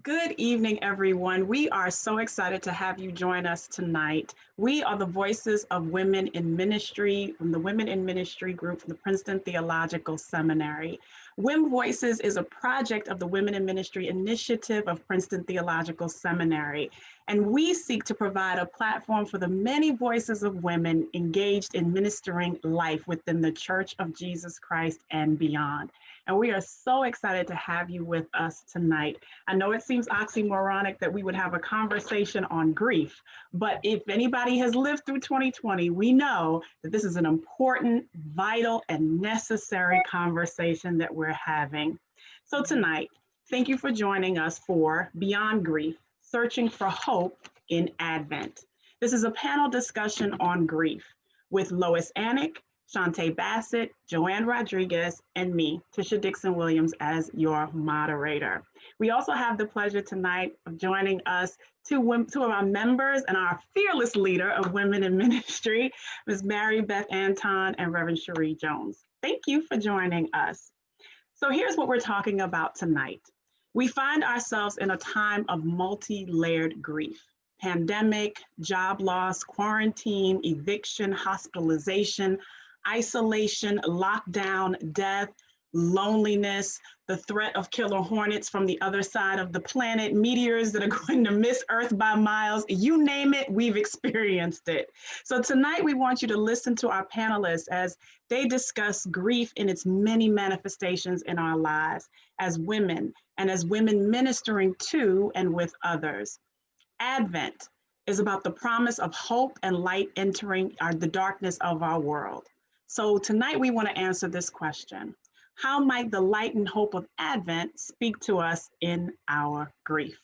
Good evening, everyone. We are so excited to have you join us tonight. We are the voices of women in ministry from the Women in Ministry group from the Princeton Theological Seminary. WIM Voices is a project of the Women in Ministry initiative of Princeton Theological Seminary, and we seek to provide a platform for the many voices of women engaged in ministering life within the Church of Jesus Christ and beyond. And we are so excited to have you with us tonight. I know it seems oxymoronic that we would have a conversation on grief, but if anybody has lived through 2020, we know that this is an important, vital, and necessary conversation that we're having. So tonight, thank you for joining us for Beyond Grief, Searching for Hope in Advent. This is a panel discussion on grief with Lois Annick, Shantae Bassett, Joanne Rodriguez, and me, Tisha Dixon-Williams, as your moderator. We also have the pleasure tonight of joining us two of our members and our fearless leader of Women in Ministry, Ms. Mary Beth Anton and Reverend Cherie Jones. Thank you for joining us. So here's what we're talking about tonight. We find ourselves in a time of multi-layered grief. Pandemic, job loss, quarantine, eviction, hospitalization, isolation, lockdown, death, loneliness, the threat of killer hornets from the other side of the planet, meteors that are going to miss Earth by miles, you name it, we've experienced it. So tonight we want you to listen to our panelists as they discuss grief in its many manifestations in our lives as women and as women ministering to and with others. Advent is about the promise of hope and light entering the darkness of our world. So tonight we want to answer this question. How might the light and hope of Advent speak to us in our grief?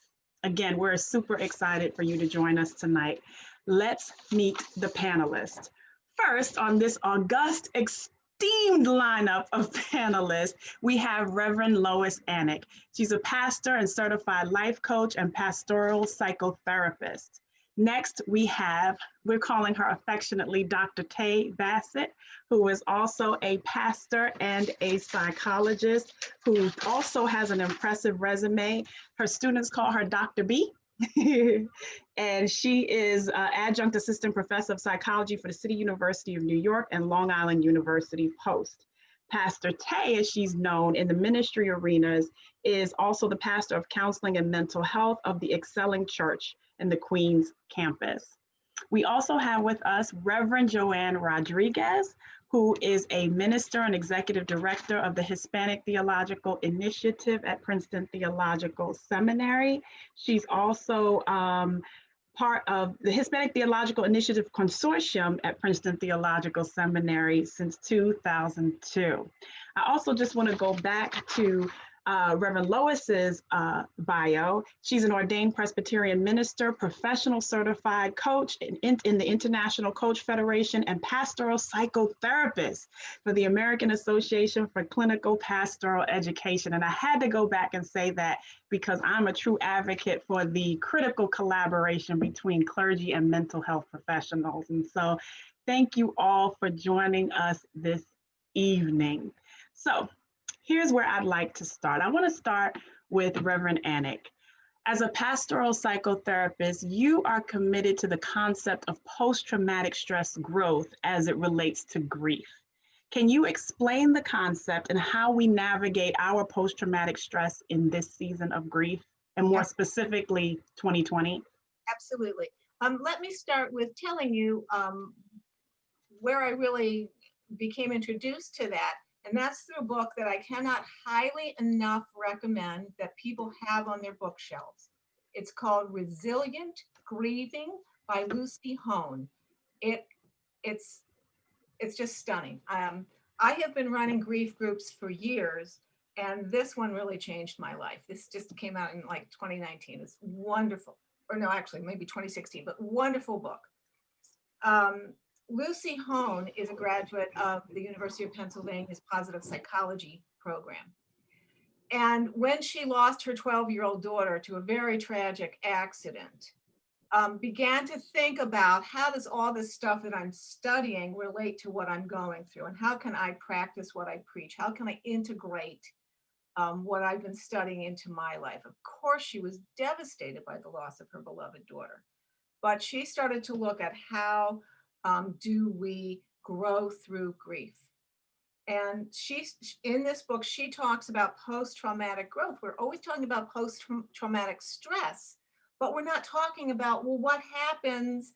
Again, we're super excited for you to join us tonight. Let's meet the panelists. First, on this august, esteemed lineup of panelists, we have Reverend Lois Annick. She's a pastor and certified life coach and pastoral psychotherapist. Next, we're calling her affectionately Dr. Tay Bassett, who is also a pastor and a psychologist, who also has an impressive resume. Her students call her Dr. B. And she is adjunct assistant professor of psychology for the City University of New York and Long Island University Post. Pastor Tay, as she's known in the ministry arenas, is also the pastor of counseling and mental health of the Excelling Church in the Queens campus. We also have with us Reverend Joanne Rodriguez, who is a minister and executive director of the Hispanic Theological Initiative at Princeton Theological Seminary. She's also part of the Hispanic Theological Initiative Consortium at Princeton Theological Seminary since 2002. I also just want to go back to Reverend Lois's bio. She's an ordained Presbyterian minister, professional certified coach in the International Coach Federation, and pastoral psychotherapist for the American Association for Clinical Pastoral Education. And I had to go back and say that because I'm a true advocate for the critical collaboration between clergy and mental health professionals. And so thank you all for joining us this evening. So here's where I'd like to start. I want to start with Reverend Annick. As a pastoral psychotherapist, you are committed to the concept of post-traumatic stress growth as it relates to grief. Can you explain the concept and how we navigate our post-traumatic stress in this season of grief, and more specifically, 2020? Absolutely. Let me start with telling you where I really became introduced to that. And that's through a book that I cannot highly enough recommend that people have on their bookshelves. It's called Resilient Grieving by Lucy Hohn. It's just stunning. I have been running grief groups for years, and this one really changed my life. This just came out in like 2019. It's wonderful. Or no, actually, maybe 2016, but wonderful book. Lucy Hohn is a graduate of the University of Pennsylvania's positive psychology program. And when she lost her 12-year-old daughter to a very tragic accident, began to think about how does all this stuff that I'm studying relate to what I'm going through, and how can I practice what I preach? How can I integrate what I've been studying into my life. Of course, she was devastated by the loss of her beloved daughter, but she started to look at how do we grow through grief. And she's in this book, she talks about post-traumatic growth. We're always talking about post-traumatic stress, but we're not talking about, well, what happens,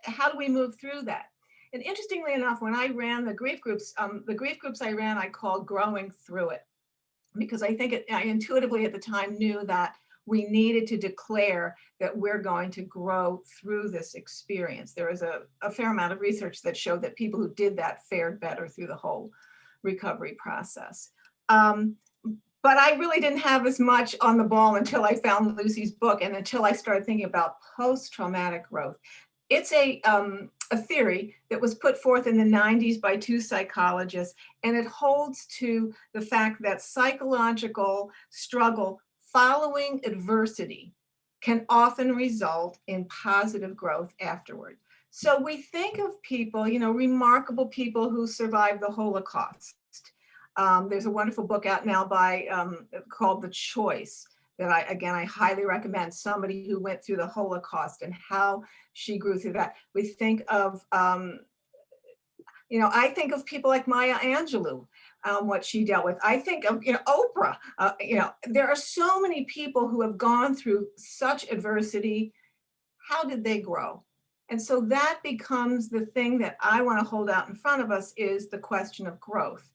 how do we move through that? And interestingly enough, when I ran the grief groups I ran, I called Growing Through It, because I think I intuitively at the time knew that we needed to declare that we're going to grow through this experience. There is a fair amount of research that showed that people who did that fared better through the whole recovery process. But I really didn't have as much on the ball until I found Lucy's book and until I started thinking about post-traumatic growth. It's a theory that was put forth in the 90s by two psychologists, and it holds to the fact that psychological struggle following adversity can often result in positive growth afterward. So we think of people, remarkable people who survived the Holocaust. There's a wonderful book out now called The Choice that I highly recommend. Somebody who went through the Holocaust and how she grew through that. We think of, I think of people like Maya Angelou, what she dealt with. I think of, Oprah. There are so many people who have gone through such adversity. How did they grow? And so that becomes the thing that I want to hold out in front of us, is the question of growth.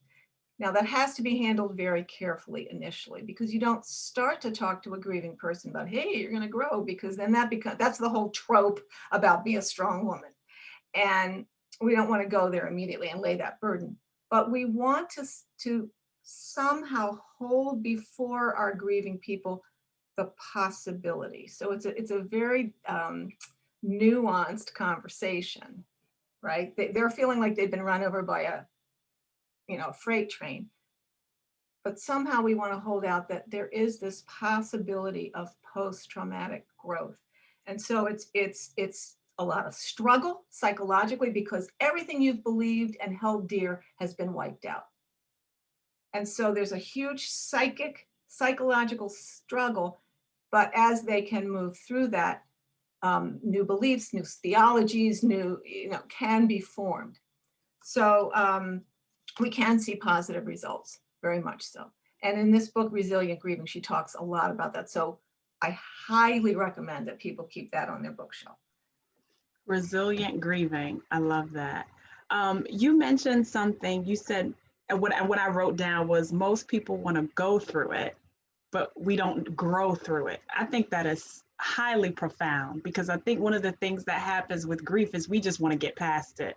Now, that has to be handled very carefully initially, because you don't start to talk to a grieving person about, hey, you're going to grow, because then that's the whole trope about be a strong woman. And we don't want to go there immediately and lay that burden. But we want to somehow hold before our grieving people the possibility. So it's a very nuanced conversation, right? They're feeling like they've been run over by a freight train. But somehow we want to hold out that there is this possibility of post-traumatic growth. And so it's a lot of struggle psychologically, because everything you've believed and held dear has been wiped out. And so there's a huge psychological struggle, but as they can move through that, new beliefs, new theologies, can be formed. So we can see positive results, very much so. And in this book, Resilient Grieving, she talks a lot about that. So I highly recommend that people keep that on their bookshelf. Resilient grieving. I love that. You mentioned something, you said, what I wrote down was, most people want to go through it, but we don't grow through it. I think that is highly profound, because I think one of the things that happens with grief is we just want to get past it.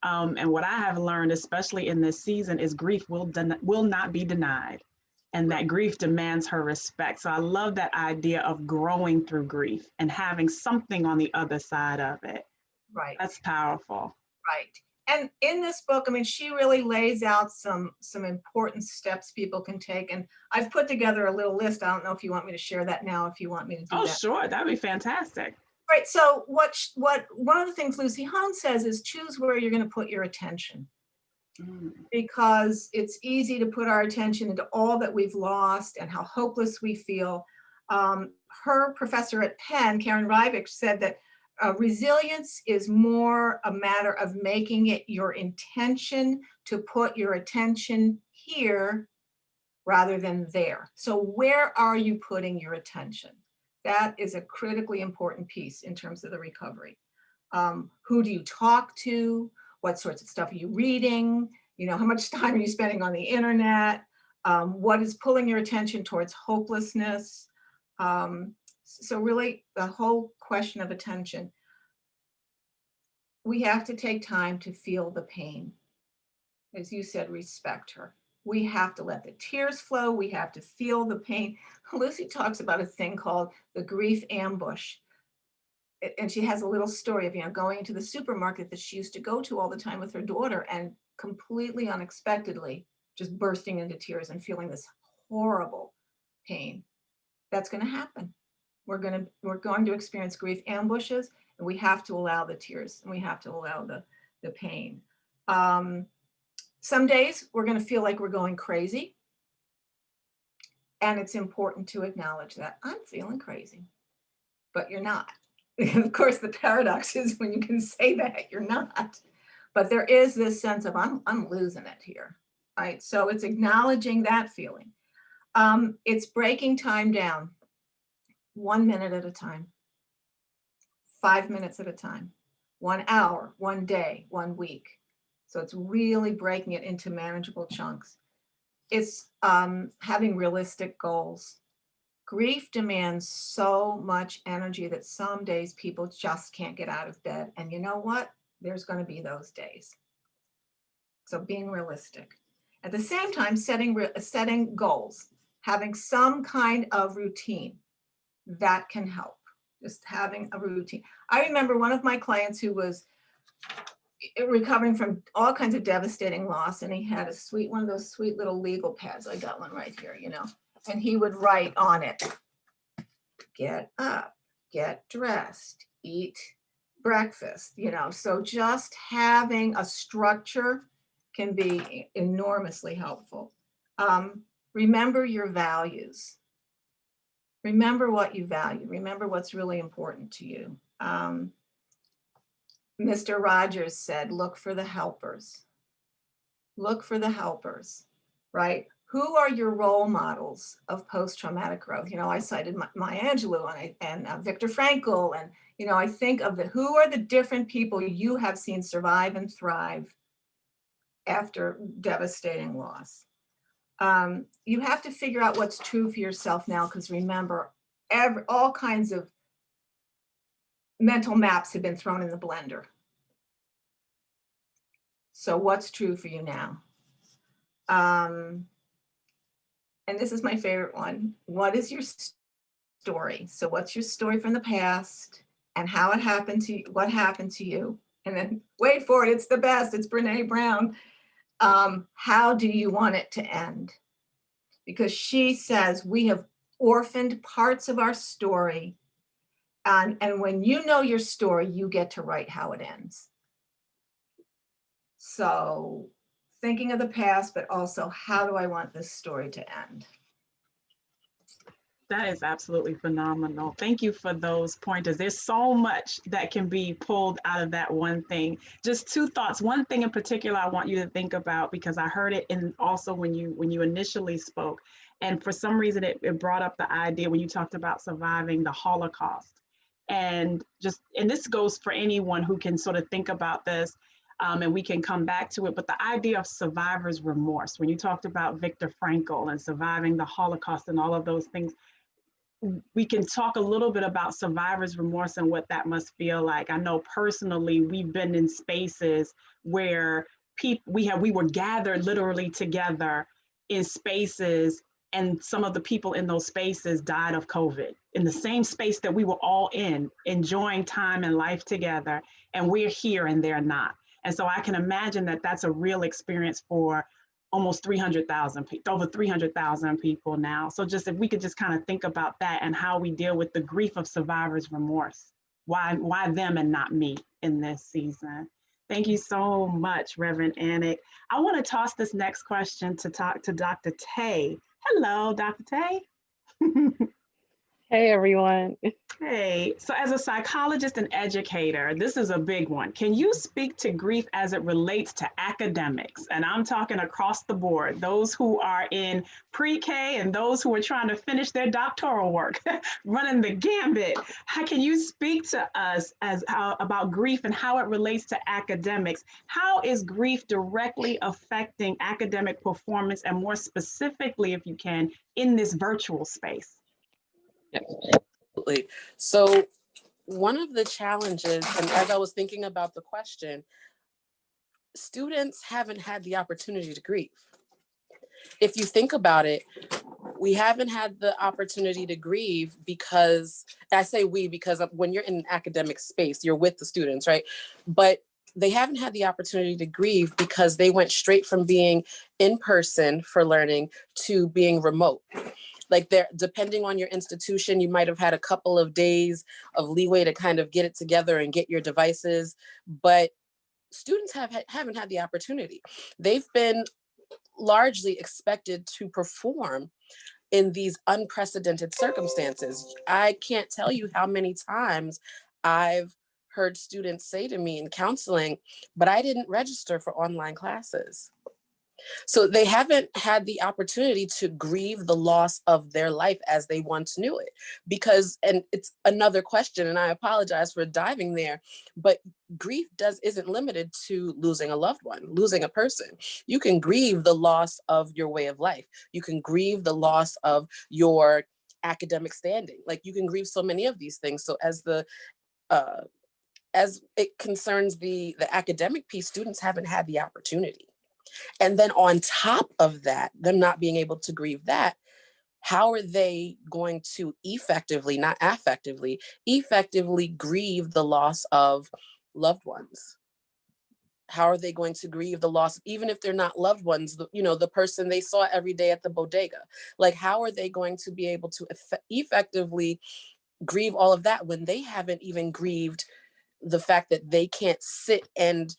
And what I have learned, especially in this season, is grief will not be denied, and that grief demands her respect. So I love that idea of growing through grief and having something on the other side of it. Right. That's powerful. Right. And in this book, she really lays out some important steps people can take. And I've put together a little list. I don't know if you want me to share that now, if you want me to do that. Oh, sure. That'd be fantastic. Right. So what one of the things Lucy Hohn says is, choose where you're going to put your attention. Because it's easy to put our attention into all that we've lost and how hopeless we feel. Her professor at Penn, Karen Rivik, said that resilience is more a matter of making it your intention to put your attention here rather than there. So where are you putting your attention? That is a critically important piece in terms of the recovery. Who do you talk to? What sorts of stuff are you reading? How much time are you spending on the internet? What is pulling your attention towards hopelessness? So really, the whole question of attention. We have to take time to feel the pain. As you said, respect her. We have to let the tears flow. We have to feel the pain. Lucy talks about a thing called the grief ambush. And she has a little story of, going into the supermarket that she used to go to all the time with her daughter, and completely unexpectedly just bursting into tears and feeling this horrible pain. That's going to happen. We're going to experience grief ambushes, and we have to allow the tears, and we have to allow the pain. Some days we're going to feel like we're going crazy. And it's important to acknowledge that I'm feeling crazy, but you're not. Of course, the paradox is when you can say that, you're not. But there is this sense of I'm losing it here, right? So it's acknowledging that feeling. It's breaking time down 1 minute at a time, 5 minutes at a time, 1 hour, 1 day, 1 week. So it's really breaking it into manageable chunks. It's having realistic goals. Grief demands so much energy that some days people just can't get out of bed. And you know what? There's going to be those days. So being realistic. At the same time, setting goals, having some kind of routine that can help. Just having a routine. I remember one of my clients who was recovering from all kinds of devastating loss, and he had one of those sweet little legal pads. I got one right here, and he would write on it, get up, get dressed, eat breakfast, so just having a structure can be enormously helpful. Remember your values. Remember what you value. Remember what's really important to you. Mr. Rogers said, look for the helpers. Look for the helpers, right? Who are your role models of post-traumatic growth? I cited Maya Angelou and Viktor Frankl, and I think of who are the different people you have seen survive and thrive after devastating loss. You have to figure out what's true for yourself now, because remember, all kinds of mental maps have been thrown in the blender. So what's true for you now? And this is my favorite one. What is your story? So what's your story from the past and how it happened to you, what happened to you? And then wait for it, it's the best, it's Brene Brown. How do you want it to end? Because she says we have orphaned parts of our story. And when you know your story, you get to write how it ends. So thinking of the past, but also how do I want this story to end? That is absolutely phenomenal. Thank you for those pointers. There's so much that can be pulled out of that one thing. Just two thoughts. One thing in particular I want you to think about, because I heard it in also when you initially spoke, and for some reason it brought up the idea when you talked about surviving the Holocaust. And this goes for anyone who can sort of think about this, and we can come back to it. But the idea of survivor's remorse, when you talked about Viktor Frankl and surviving the Holocaust and all of those things, we can talk a little bit about survivor's remorse and what that must feel like. I know personally, we've been in spaces where we were gathered literally together in spaces, and some of the people in those spaces died of COVID in the same space that we were all in, enjoying time and life together, and we're here and they're not. And so I can imagine that that's a real experience for almost 300,000 people, over 300,000 people now. So just if we could just kind of think about that and how we deal with the grief of survivor's remorse. Why them and not me in this season? Thank you so much, Reverend Anik. I want to toss this next question to talk to Dr. Tay. Hello, Dr. Tay. Hey, everyone. Hey, so as a psychologist and educator, this is a big one. Can you speak to grief as it relates to academics? And I'm talking across the board, those who are in pre-K and those who are trying to finish their doctoral work, running the gambit. How can you speak to us about grief and how it relates to academics? How is grief directly affecting academic performance, and more specifically, if you can, in this virtual space? Absolutely. So one of the challenges, and as I was thinking about the question, students haven't had the opportunity to grieve. If you think about it, we haven't had the opportunity to grieve because, I say we because when you're in an academic space, you're with the students, right? But they haven't had the opportunity to grieve because they went straight from being in person for learning to being remote. Like depending on your institution, you might have had a couple of days of leeway to kind of get it together and get your devices, but students haven't had the opportunity. They've been largely expected to perform in these unprecedented circumstances. I can't tell you how many times I've heard students say to me in counseling, but I didn't register for online classes. So they haven't had the opportunity to grieve the loss of their life as they once knew it. Because, and it's another question, and I apologize for diving there, but grief isn't limited to losing a loved one, losing a person. You can grieve the loss of your way of life. You can grieve the loss of your academic standing. Like, you can grieve so many of these things. So as it concerns the academic piece, students haven't had the opportunity. And then on top of that, them not being able to grieve that, how are they going to effectively, not affectively, effectively grieve the loss of loved ones? How are they going to grieve the loss, even if they're not loved ones, the person they saw every day at the bodega? Like, how are they going to be able to effectively grieve all of that when they haven't even grieved the fact that they can't sit and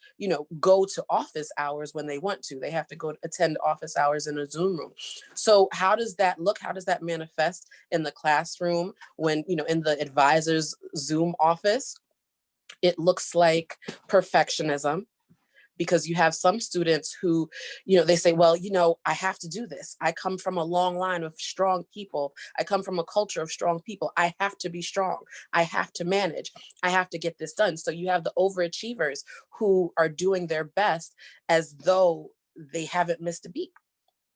go to office hours when they want to? They have to go attend office hours in a Zoom room. So how does that look? How does that manifest in the classroom when in the advisor's Zoom office? It looks like perfectionism, because you have some students who, they say, well, I have to do this. I come from a long line of strong people. I come from a culture of strong people. I have to be strong. I have to manage. I have to get this done. So you have the overachievers who are doing their best as though they haven't missed a beat,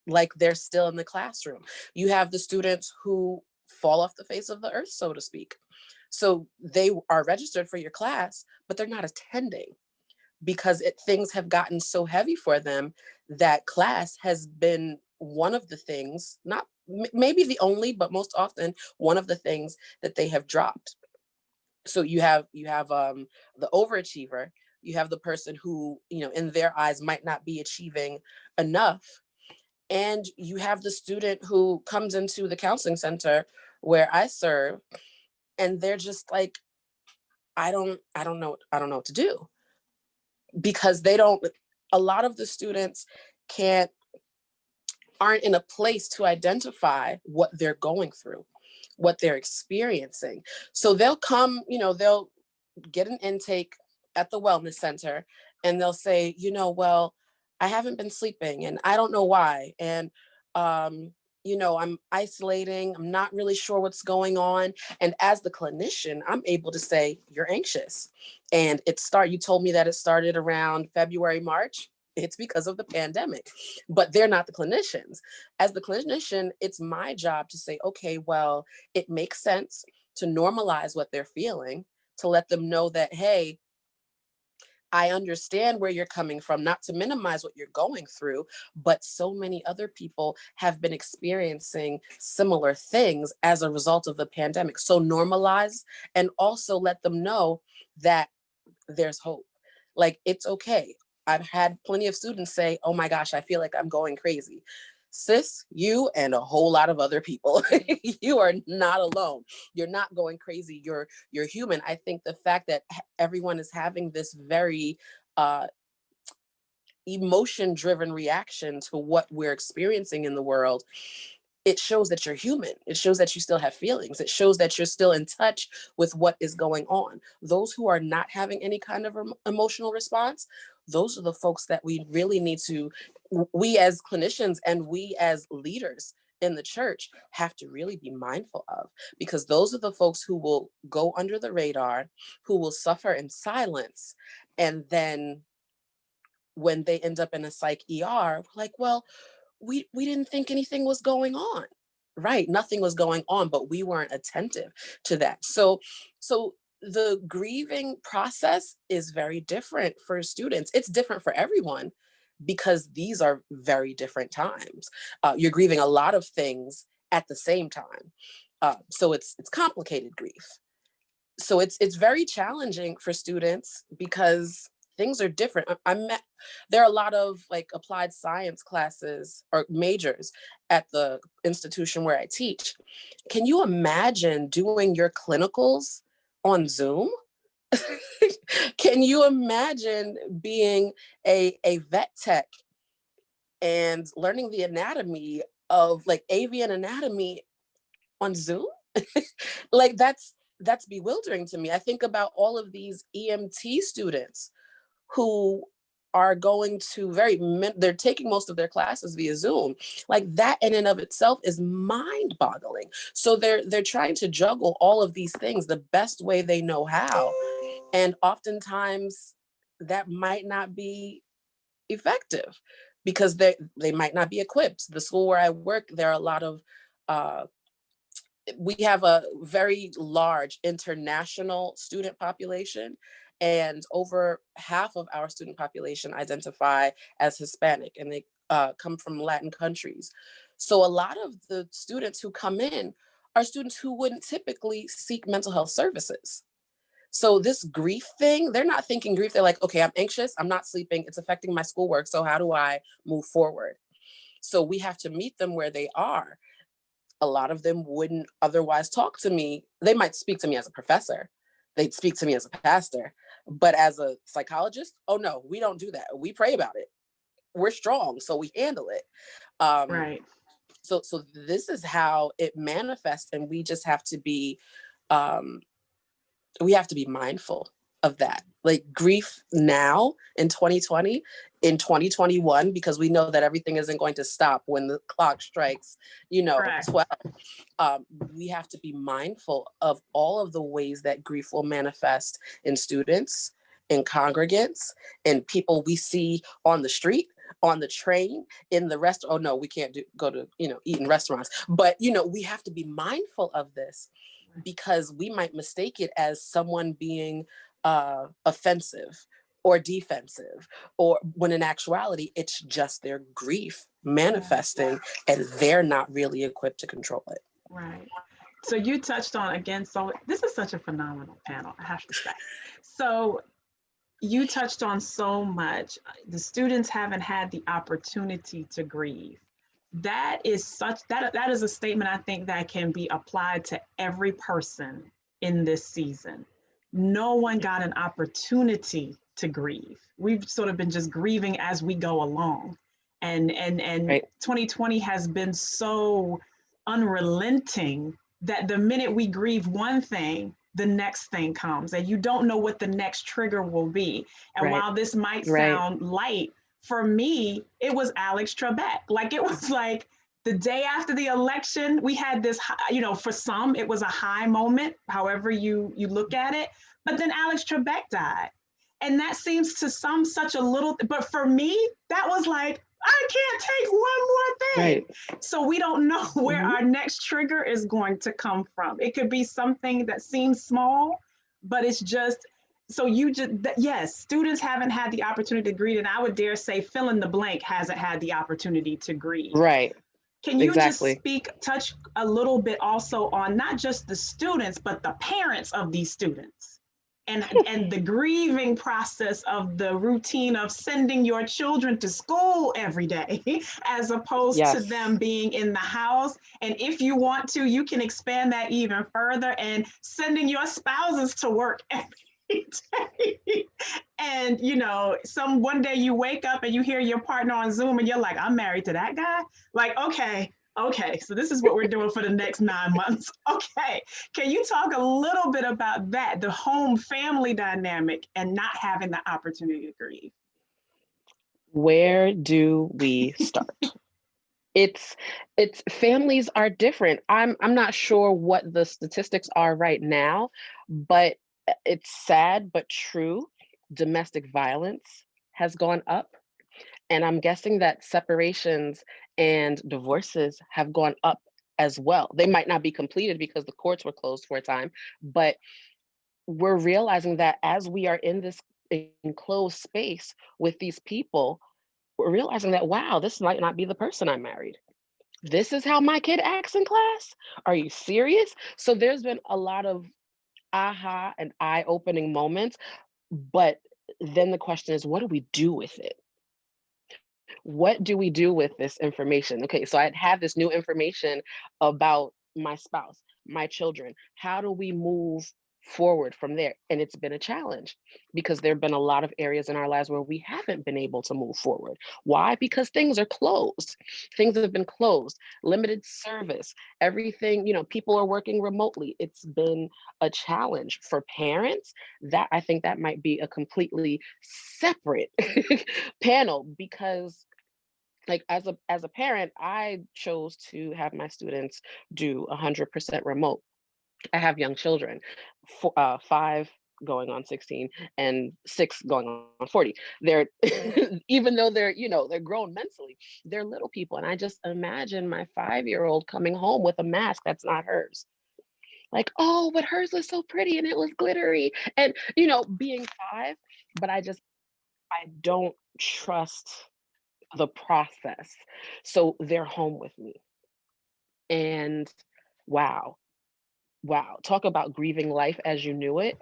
like they're still in the classroom. You have the students who fall off the face of the earth, so to speak. So they are registered for your class, but they're not attending, because things have gotten so heavy for them that class has been one of the things, not maybe the only, but most often one of the things that they have dropped. So you have the overachiever, you have the person who, in their eyes might not be achieving enough. And you have the student who comes into the counseling center where I serve, and they're just like, I don't know what to do, because a lot of the students aren't in a place to identify what they're going through, what they're experiencing. So they'll come, they'll get an intake at the wellness center, and they'll say, well, I haven't been sleeping and I don't know why. And, I'm isolating. I'm not really sure what's going on. And as the clinician, I'm able to say, you're anxious. And you told me that it started around February, March. It's because of the pandemic, but they're not the clinicians. As the clinician, it's my job to say, okay, well, it makes sense to normalize what they're feeling, to let them know that, hey, I understand where you're coming from, not to minimize what you're going through, but so many other people have been experiencing similar things as a result of the pandemic. So normalize, and also let them know that there's hope. Like, it's okay. I've had plenty of students say, oh my gosh, I feel like I'm going crazy. Sis, you and a whole lot of other people, you are not alone. You're not going crazy. You're human. I think the fact that everyone is having this very emotion-driven reaction to what we're experiencing in the world, it shows that you're human. It shows that you still have feelings. It shows that you're still in touch with what is going on. Those who are not having any kind of emotional response, those are the folks that we really need to, we as clinicians and we as leaders in the church have to really be mindful of, because those are the folks who will go under the radar, who will suffer in silence. And then when they end up in a psych ER, like, well, we didn't think anything was going on. Right, nothing was going on, but we weren't attentive to that. So the grieving process is very different for students. It's different for everyone, because these are very different times. You're grieving a lot of things at the same time. So it's complicated grief. So it's very challenging for students, because things are different. There are a lot of like applied science classes or majors at the institution where I teach. Can you imagine doing your clinicals on Zoom? Can you imagine being a vet tech and learning the anatomy of like avian anatomy on Zoom. Like that's bewildering to me. I think about all of these EMT students who are going to they're taking most of their classes via Zoom. Like that in and of itself is mind boggling. So they're trying to juggle all of these things the best way they know how. And oftentimes that might not be effective because they might not be equipped. The school where I work, there are a lot of we have a very large international student population, and over half of our student population identify as Hispanic, and they come from Latin countries. So a lot of the students who come in are students who wouldn't typically seek mental health services. So this grief thing, they're not thinking grief. They're like, okay, I'm anxious, I'm not sleeping, it's affecting my schoolwork. So how do I move forward? So we have to meet them where they are. A lot of them wouldn't otherwise talk to me. They might speak to me as a professor. They'd speak to me as a pastor. But as a psychologist, oh no, we don't do that. We pray about it. We're strong, so we handle it. Right. So this is how it manifests, and we just have to be um, we have to be mindful of that. Like grief now in 2020, in 2021, because we know that everything isn't going to stop when the clock strikes, Correct. 12. We have to be mindful of all of the ways that grief will manifest in students, in congregants, in people we see on the street, on the train, in the restaurant. Oh no, we can't go to eat in restaurants. But we have to be mindful of this, because we might mistake it as someone being offensive or defensive, or when in actuality it's just their grief manifesting, and they're not really equipped to control it. Right. So you touched on, again, so this is such a phenomenal panel, I have to say. So you touched on so much. The students haven't had the opportunity to grieve. That is a statement I think that can be applied to every person in this season. No one got an opportunity to grieve. We've sort of been just grieving as we go along. And Right. 2020 has been so unrelenting that the minute we grieve one thing, the next thing comes, and you don't know what the next trigger will be. And Right. while this might Right. sound light, for me, it was Alex Trebek. Like, it was like the day after the election, we had this, for some, it was a high moment, however you look at it. But then Alex Trebek died. And that seems to some such a little, but for me, that was like, I can't take one more thing. Right. So we don't know where our next trigger is going to come from. It could be something that seems small, but it's just, so yes, students haven't had the opportunity to grieve, and I would dare say fill in the blank hasn't had the opportunity to grieve. Right. Can you Exactly. just touch a little bit also on not just the students, but the parents of these students? And the grieving process of the routine of sending your children to school every day, as opposed to them being in the house. And if you want to, you can expand that even further, and sending your spouses to work every day. And one day you wake up and you hear your partner on Zoom and you're like, I'm married to that guy. Like, okay, so this is what we're doing for the next 9 months. Okay, can you talk a little bit about that, the home family dynamic and not having the opportunity to grieve? Where do we start? It's families are different. I'm not sure what the statistics are right now, but it's sad but true. Domestic violence has gone up, and I'm guessing that separations and divorces have gone up as well. They might not be completed because the courts were closed for a time, but we're realizing that as we are in this enclosed space with these people, we're realizing that, wow, this might not be the person I married. This is how my kid acts in class? Are you serious? So there's been a lot of aha and eye-opening moments, but then the question is, what do we do with it? What do we do with this information? Okay, so I have this new information about my spouse, my children. How do we move forward from there. And it's been a challenge because there have been a lot of areas in our lives where we haven't been able to move forward. Why? Because things are closed. Things have been closed, limited service, everything, people are working remotely. It's been a challenge for parents. That I think that might be a completely separate panel, because like as a parent, I chose to have my students do 100% remote. I have young children, 5 going on 16 and 6 going on 40. They're even though they're grown mentally, they're little people. And I just imagine my 5-year-old coming home with a mask that's not hers. Like, oh, but hers was so pretty and it was glittery. And being 5, but I don't trust the process. So they're home with me. And wow, wow, talk about grieving life as you knew it.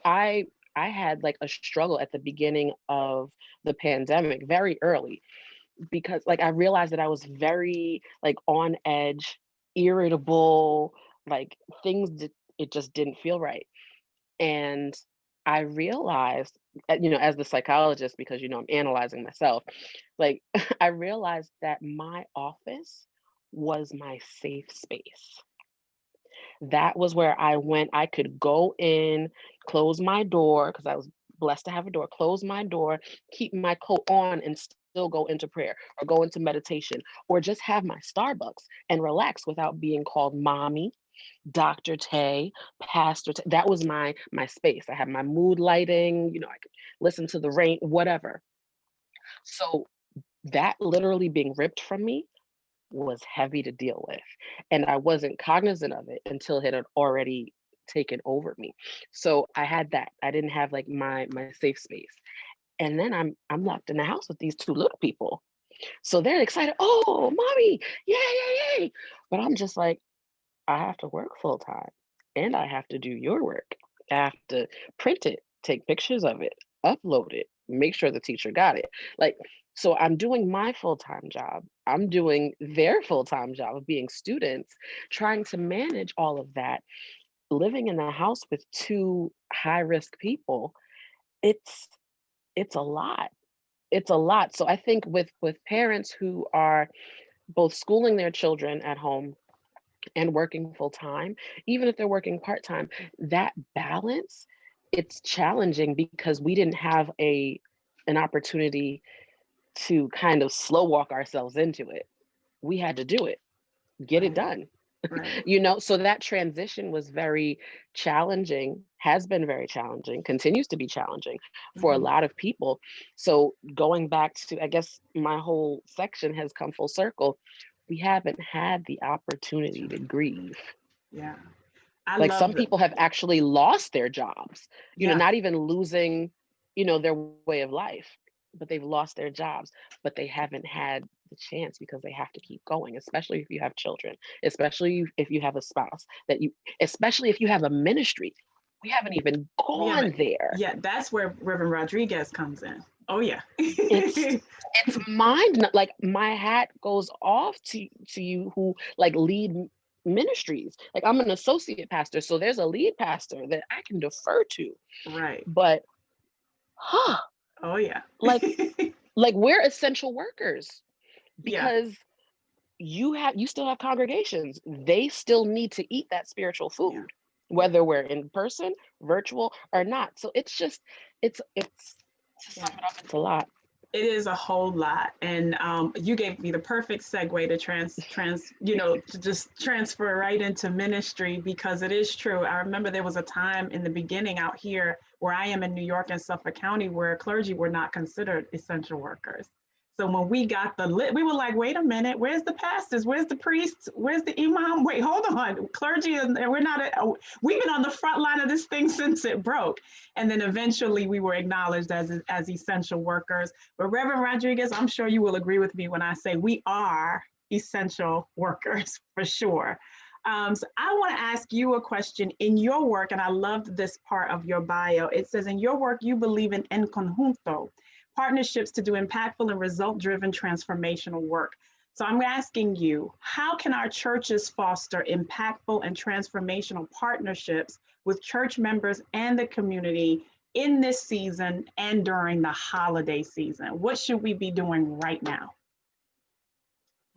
I had like a struggle at the beginning of the pandemic very early, because like I realized that I was very like on edge, irritable, like it just didn't feel right. And I realized, as the psychologist, because I'm analyzing myself, like I realized that my office was my safe space. That was where I went. I could go in, close my door, because I was blessed to have a door, close my door, keep my coat on, and still go into prayer or go into meditation, or just have my Starbucks and relax without being called mommy, Dr. Tay, Pastor Tay. That was my space. I had my mood lighting, I could listen to the rain, whatever. So that literally being ripped from me was heavy to deal with. And I wasn't cognizant of it until it had already taken over me. So I had that. I didn't have like my safe space. And then I'm locked in the house with these 2 little people. So they're excited. Oh, mommy, yay, yay, yay. But I'm just like, I have to work full time and I have to do your work. I have to print it, take pictures of it, upload it, make sure the teacher got it. Like, so I'm doing my full-time job. I'm doing their full-time job of being students, trying to manage all of that, living in a house with 2 high-risk people. It's it's a lot. It's a lot. So I think with parents who are both schooling their children at home and working full time, even if they're working part time, that balance, it's challenging because we didn't have an opportunity to kind of slow walk ourselves into it. We had to do it, get it Right. done. Right. So that transition was very challenging, has been very challenging, continues to be challenging for a Mhm. lot of people. So going back to, I guess my whole section has come full circle. We haven't had the opportunity to grieve. Yeah. I Like love some the people have actually lost their jobs, yeah. not even losing, their way of life, but they've lost their jobs, but they haven't had the chance because they have to keep going, especially if you have children, especially if you have a spouse especially if you have a ministry. We haven't even We have gone it. there. Yeah, that's where Reverend Rodriguez comes in. Oh yeah. It's like my hat goes off to you who like lead ministries. Like I'm an associate pastor, so there's a lead pastor that I can defer to. Right. But Oh yeah. like we're essential workers, Yeah. because you still have congregations. They still need to eat that spiritual Yeah. food, whether we're in person, virtual, or not. So it's to Yeah. sum it up, it's a lot. It is a whole lot, and you gave me the perfect segue to to just transfer right into ministry, because it is true. I remember there was a time in the beginning out here where I am in New York and Suffolk County where clergy were not considered essential workers. So when we got the lit, we were like, wait a minute, where's the pastors? Where's the priests? Where's the imam? Wait, hold on, clergy, and we're not. We've been on the front line of this thing since it broke, and then eventually we were acknowledged as essential workers. But Reverend Rodriguez, I'm sure you will agree with me when I say we are essential workers for sure. So I want to ask you a question. In your work, and I loved this part of your bio, it says in your work, you believe in conjunto, partnerships to do impactful and result-driven transformational work. So I'm asking you, how can our churches foster impactful and transformational partnerships with church members and the community in this season and during the holiday season? What should we be doing right now?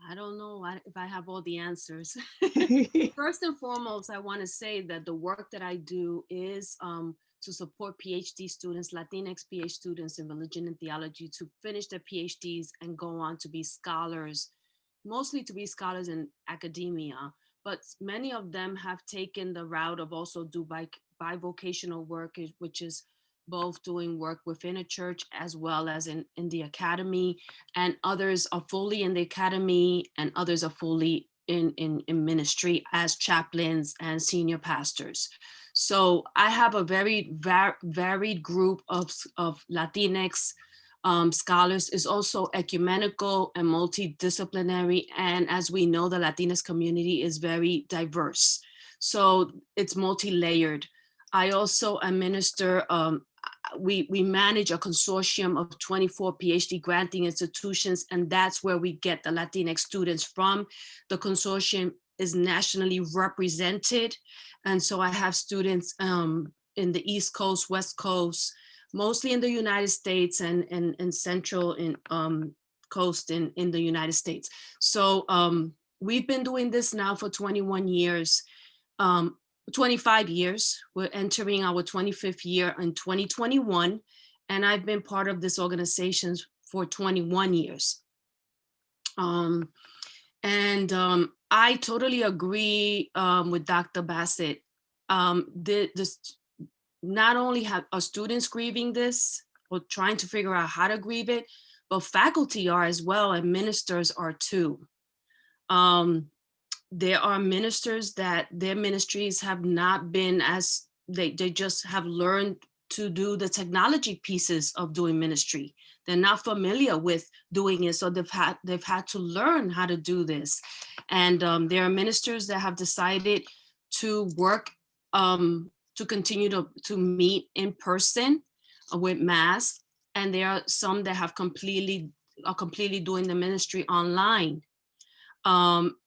I don't know if I have all the answers. First and foremost, I want to say that the work that I do is to support PhD students, Latinx PhD students in religion and theology, to finish their PhDs and go on to be scholars, mostly to be scholars in academia. But many of them have taken the route of also do bivocational work, which is both doing work within a church as well as in the academy, and others are fully in the academy and others are fully in ministry as chaplains and senior pastors. So I have a very varied group of Latinx scholars. Is also ecumenical and multidisciplinary. And as we know, the Latinx community is very diverse. So it's multi-layered. I also administer we manage a consortium of 24 PhD granting institutions, and that's where we get the Latinx students from. The consortium is nationally represented. And so I have students in the East Coast, West Coast, mostly in the United States and central coast in the United States. So we've been doing this now for 21 years. 25 years. We're entering our 25th year in 2021, and I've been part of this organization for 21 years. I totally agree with Dr. Bassett. Not only are students grieving this or trying to figure out how to grieve it, but faculty are as well, and ministers are too. There are ministers that their ministries have not been as, they just have learned to do the technology pieces of doing ministry. They're not familiar with doing it, so they've had to learn how to do this. And there are ministers that have decided to work, to continue to meet in person with masks, and there are some that have completely doing the ministry online.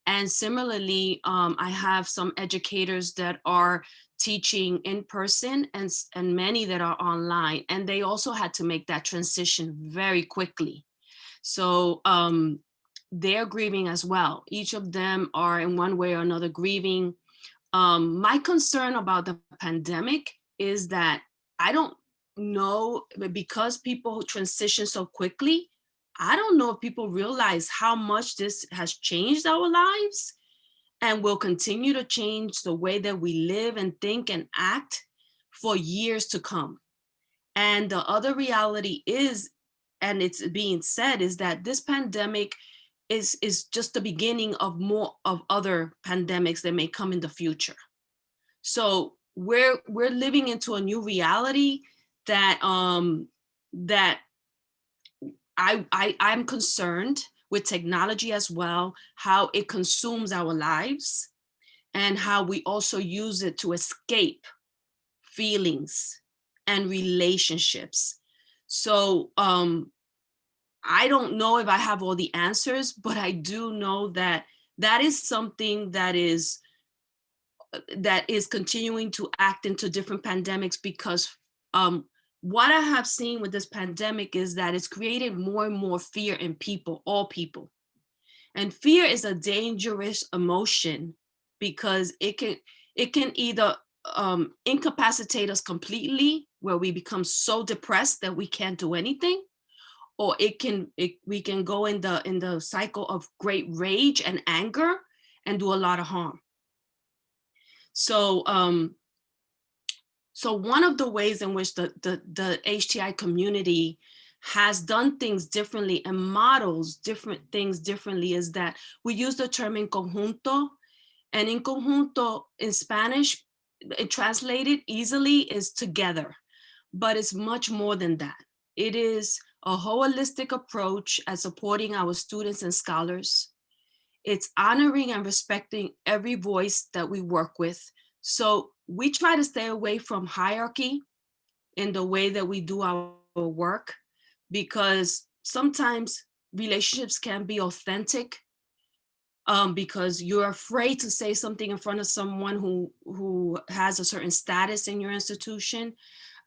And similarly, I have some educators that are teaching in person and many that are online, and they also had to make that transition very quickly. So they're grieving as well. Each of them are in one way or another grieving. My concern about the pandemic is that I don't know, because people transition so quickly, I don't know if people realize how much this has changed our lives and will continue to change the way that we live and think and act for years to come. And the other reality is, and it's being said, is that this pandemic is just the beginning of more of other pandemics that may come in the future. So we're living into a new reality that I'm concerned with technology as well, how it consumes our lives and how we also use it to escape feelings and relationships. So I don't know if I have all the answers, but I do know that that is something that is continuing to act into different pandemics, because what I have seen with this pandemic is that it's created more and more fear in people, all people. And fear is a dangerous emotion because it can either incapacitate us completely, where we become so depressed that we can't do anything, or we can go in the cycle of great rage and anger and do a lot of harm. So so one of the ways in which the HTI community has done things differently and models different things differently is that we use the term en conjunto. And en conjunto in Spanish, it translated easily is together, but it's much more than that. It is a holistic approach at supporting our students and scholars. It's honoring and respecting every voice that we work with. So we try to stay away from hierarchy in the way that we do our work, because sometimes relationships can be authentic because you're afraid to say something in front of someone who has a certain status in your institution.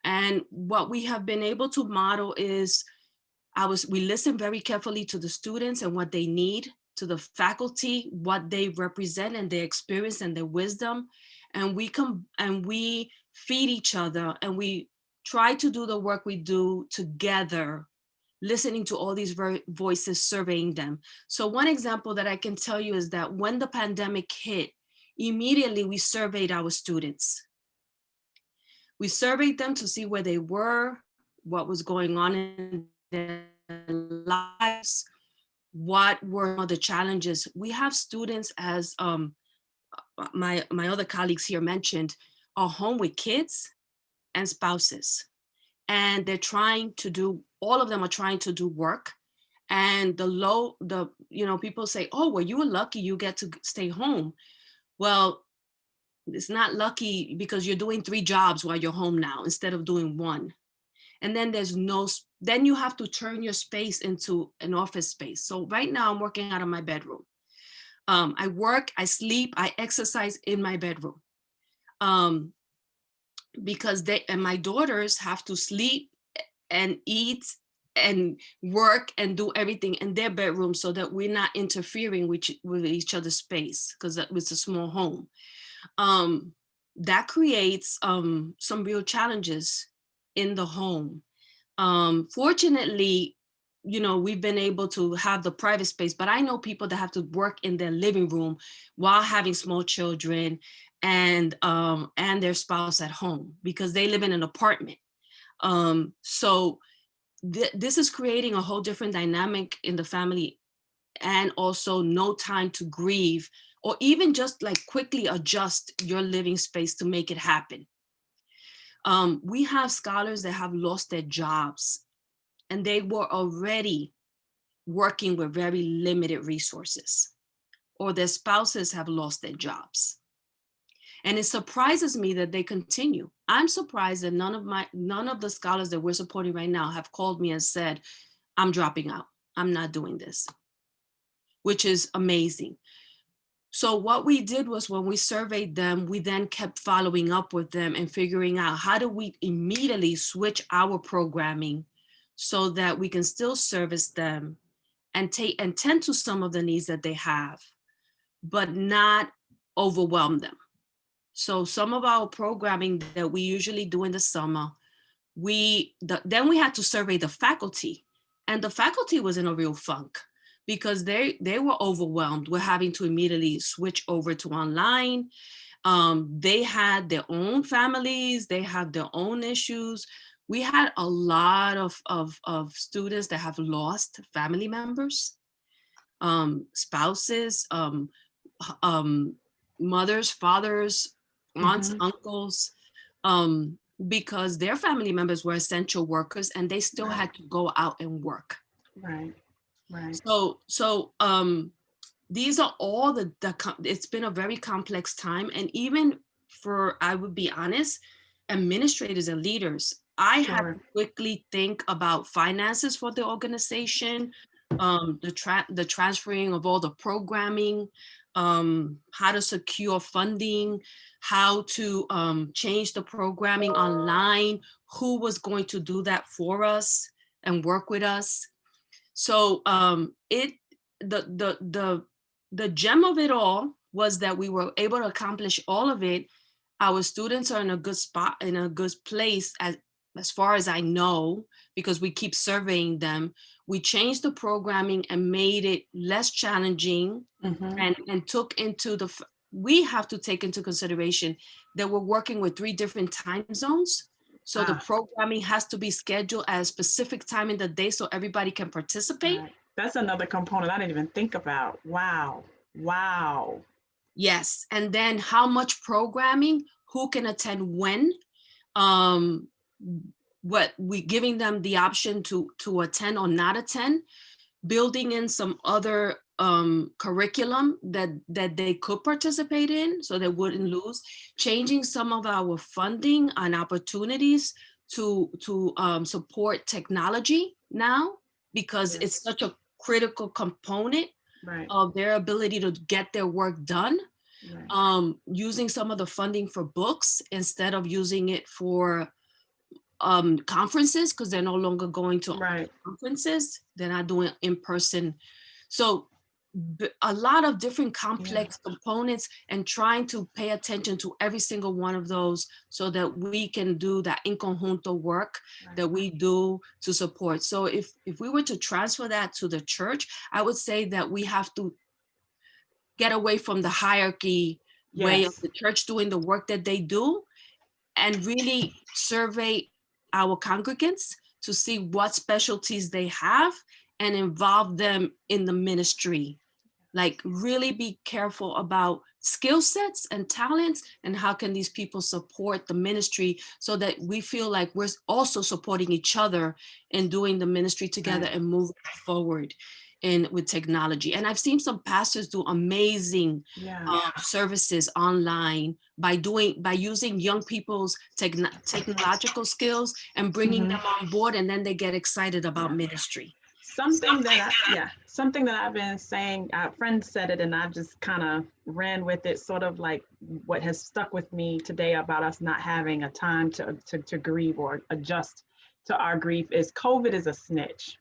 And what we have been able to model is we listen very carefully to the students and what they need, to the faculty, what they represent and their experience and their wisdom. And we feed each other, and we try to do the work we do together, listening to all these voices, surveying them. So one example that I can tell you is that when the pandemic hit, immediately we surveyed our students. We surveyed them to see where they were, what was going on in their lives, what were the challenges. We have students, as my other colleagues here mentioned, are home with kids and spouses. And they're trying to do, all of them are trying to do work. And people say, oh, well, you were lucky you get to stay home. Well, it's not lucky, because you're doing 3 jobs while you're home now instead of doing 1. And then then you have to turn your space into an office space. So right now I'm working out of my bedroom. I work, I sleep, I exercise in my bedroom. Because my daughters have to sleep and eat and work and do everything in their bedroom, so that we're not interfering with each other's space, because it's a small home. That creates some real challenges in the home. Fortunately, we've been able to have the private space, but I know people that have to work in their living room while having small children and their spouse at home, because they live in an apartment. So this is creating a whole different dynamic in the family, and also no time to grieve, or even just like quickly adjust your living space to make it happen. We have scholars that have lost their jobs, and they were already working with very limited resources, or their spouses have lost their jobs. And it surprises me that they continue. I'm surprised that none of the scholars that we're supporting right now have called me and said, I'm dropping out, I'm not doing this, which is amazing. So what we did was, when we surveyed them, we then kept following up with them and figuring out, how do we immediately switch our programming so that we can still service them and tend to some of the needs that they have, but not overwhelm them. So some of our programming that we usually do in the summer, then we had to survey the faculty, and the faculty was in a real funk, because they were overwhelmed with having to immediately switch over to online. They had their own families, they had their own issues. We had a lot of students that have lost family members, spouses, mothers, fathers, aunts, uncles, because their family members were essential workers, and they still had to go out and work. Right. So these are all it's been a very complex time. And even for, I would be honest, administrators and leaders, I had to quickly think about finances for the organization, the transferring of all the programming, how to secure funding, how to change the programming online, who was going to do that for us and work with us. So the gem of it all was that we were able to accomplish all of it. Our students are in a good spot, in a good place, as far as I know, because we keep surveying them. We changed the programming and made it less challenging, and we have to take into consideration that we're working with 3 different time zones. So the programming has to be scheduled at a specific time in the day so everybody can participate. Right. That's another component I didn't even think about. Wow. Yes. And then how much programming, who can attend when, what we giving them the option to attend or not attend, building in some other curriculum that they could participate in so they wouldn't lose, changing some of our funding and opportunities to support technology now, because it's such a critical component Right. of their ability to get their work done, Right. using some of the funding for books instead of using it for conferences, because they're no longer going to Right. conferences. They're not doing in person. So a lot of different complex components, and trying to pay attention to every single one of those so that we can do that in conjunto work that we do to support. So if we were to transfer that to the church, I would say that we have to get away from the hierarchy way of Yes. the church doing the work that they do, and really survey our congregants to see what specialties they have and involve them in the ministry. Like, really be careful about skill sets and talents, and how can these people support the ministry so that we feel like we're also supporting each other in doing the ministry together and moving forward in with technology. And I've seen some pastors do amazing services online by using young people's technological skills and bringing them on board, and then they get excited about ministry. Something that I've been saying, a friend said it and I just kind of ran with it, sort of like what has stuck with me today about us not having a time to grieve or adjust to our grief is COVID is a snitch.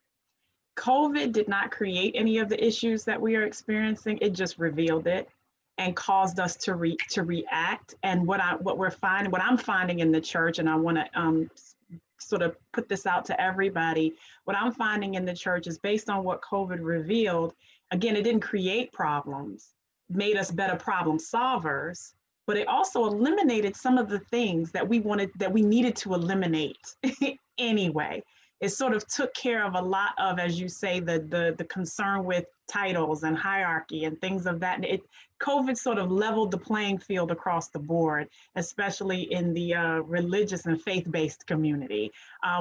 COVID did not create any of the issues that we are experiencing. It just revealed it and caused us to react. And what I'm finding in the church, and I want to sort of put this out to everybody, what I'm finding in the church is based on what COVID revealed. Again, it didn't create problems, made us better problem solvers, but it also eliminated some of the things that we needed to eliminate anyway. It sort of took care of a lot of, as you say, the concern with titles and hierarchy and things of that. COVID sort of leveled the playing field across the board, especially in the religious and faith-based community.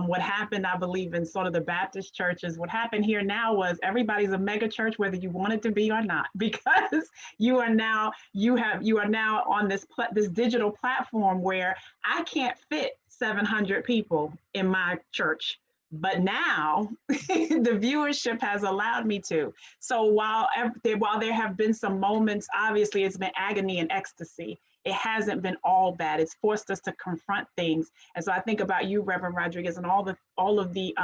What happened, I believe, in sort of the Baptist churches, what happened here now was everybody's a mega church, whether you want it to be or not, because you are now on this digital platform where I can't fit 700 people in my church. But now the viewership has allowed me to. So while there have been some moments, obviously it's been agony and ecstasy. It hasn't been all bad. It's forced us to confront things. And so I think about you, Reverend Rodriguez, and all of the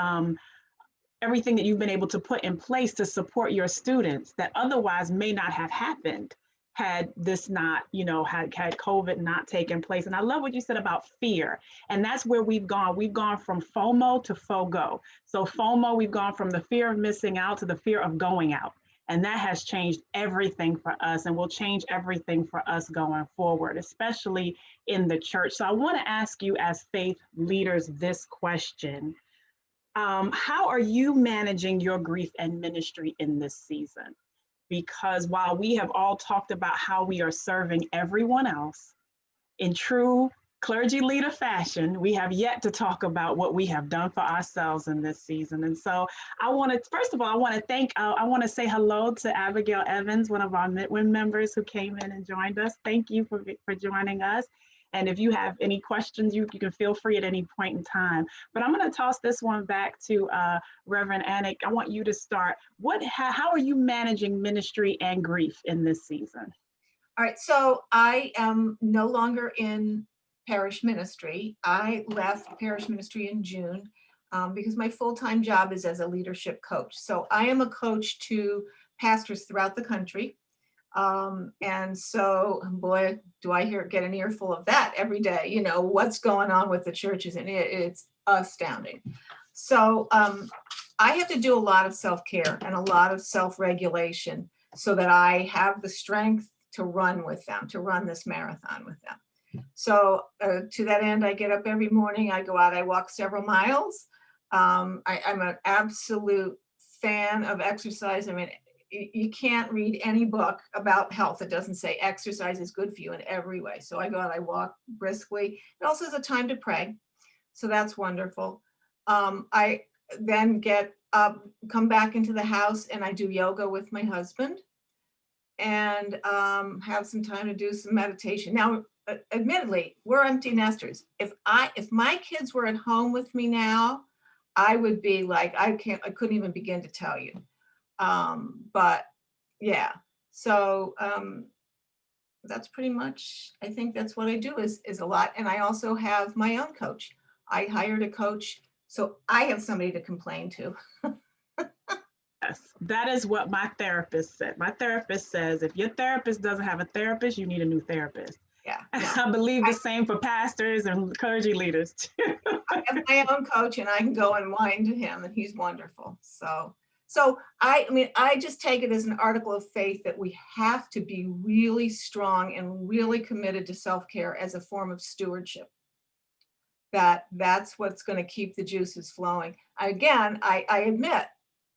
everything that you've been able to put in place to support your students that otherwise may not have happened had this not, had COVID not taken place. And I love what you said about fear. And that's where we've gone. We've gone from FOMO to FOGO. So FOMO, we've gone from the fear of missing out to the fear of going out. And that has changed everything for us and will change everything for us going forward, especially in the church. So I want to ask you as faith leaders this question. How are you managing your grief and ministry in this season? Because while we have all talked about how we are serving everyone else in true clergy leader fashion, we have yet to talk about what we have done for ourselves in this season. And so I want to say hello to Abigail Evans, one of our Midwin members who came in and joined us. Thank you for joining us. And if you have any questions, you can feel free at any point in time. But I'm going to toss this one back to Reverend Anik. I want you to start. How are you managing ministry and grief in this season? All right, so I am no longer in parish ministry. I left parish ministry in June because my full-time job is as a leadership coach. So I am a coach to pastors throughout the country. And so, boy, do I get an earful of that every day, what's going on with the churches, and it's astounding. So I have to do a lot of self-care and a lot of self-regulation so that I have the strength to run with them, to run this marathon with them. So to that end, I get up every morning, I go out, I walk several miles. I'm an absolute fan of exercise. I mean, you can't read any book about health that doesn't say exercise is good for you in every way. So I go out, I walk briskly. It also is a time to pray. So that's wonderful. I then get up, come back into the house, and I do yoga with my husband and have some time to do some meditation. Now, admittedly, we're empty nesters. If my kids were at home with me now, I would be like, I couldn't even begin to tell you. But yeah. So that's pretty much, I think that's what I do is a lot. And I also have my own coach. I hired a coach, so I have somebody to complain to. Yes, that is what my therapist said. My therapist says if your therapist doesn't have a therapist, you need a new therapist. Yeah. And No, I believe the same for pastors and clergy leaders too. I have my own coach and I can go and whine to him and he's wonderful. So I mean, I just take it as an article of faith that we have to be really strong and really committed to self-care as a form of stewardship. That's what's going to keep the juices flowing. Again, I admit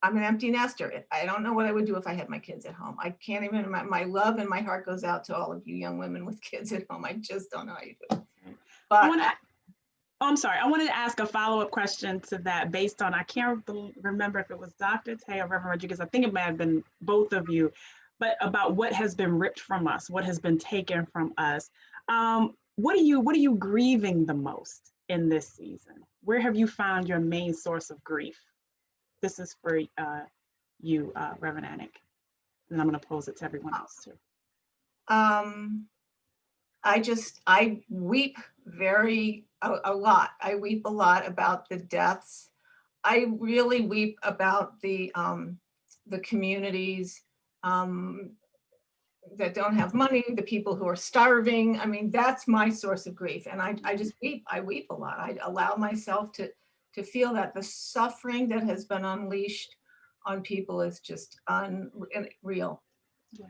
I'm an empty nester. I don't know what I would do if I had my kids at home. I can't even, my love and my heart goes out to all of you young women with kids at home. I just don't know how you do it. But I'm sorry. I wanted to ask a follow-up question to that based on, I can't remember if it was Dr. Tay or Reverend Rodriguez. I think it may have been both of you, but about what has been ripped from us, what has been taken from us. What are you grieving the most in this season? Where have you found your main source of grief? This is for you, Reverend Anik, and I'm going to pose it to everyone else too. I weep a lot. I weep a lot about the deaths. I really weep about the communities that don't have money, the people who are starving. I mean, that's my source of grief. And I just weep. I weep a lot. I allow myself to feel that the suffering that has been unleashed on people is just unreal. Yeah.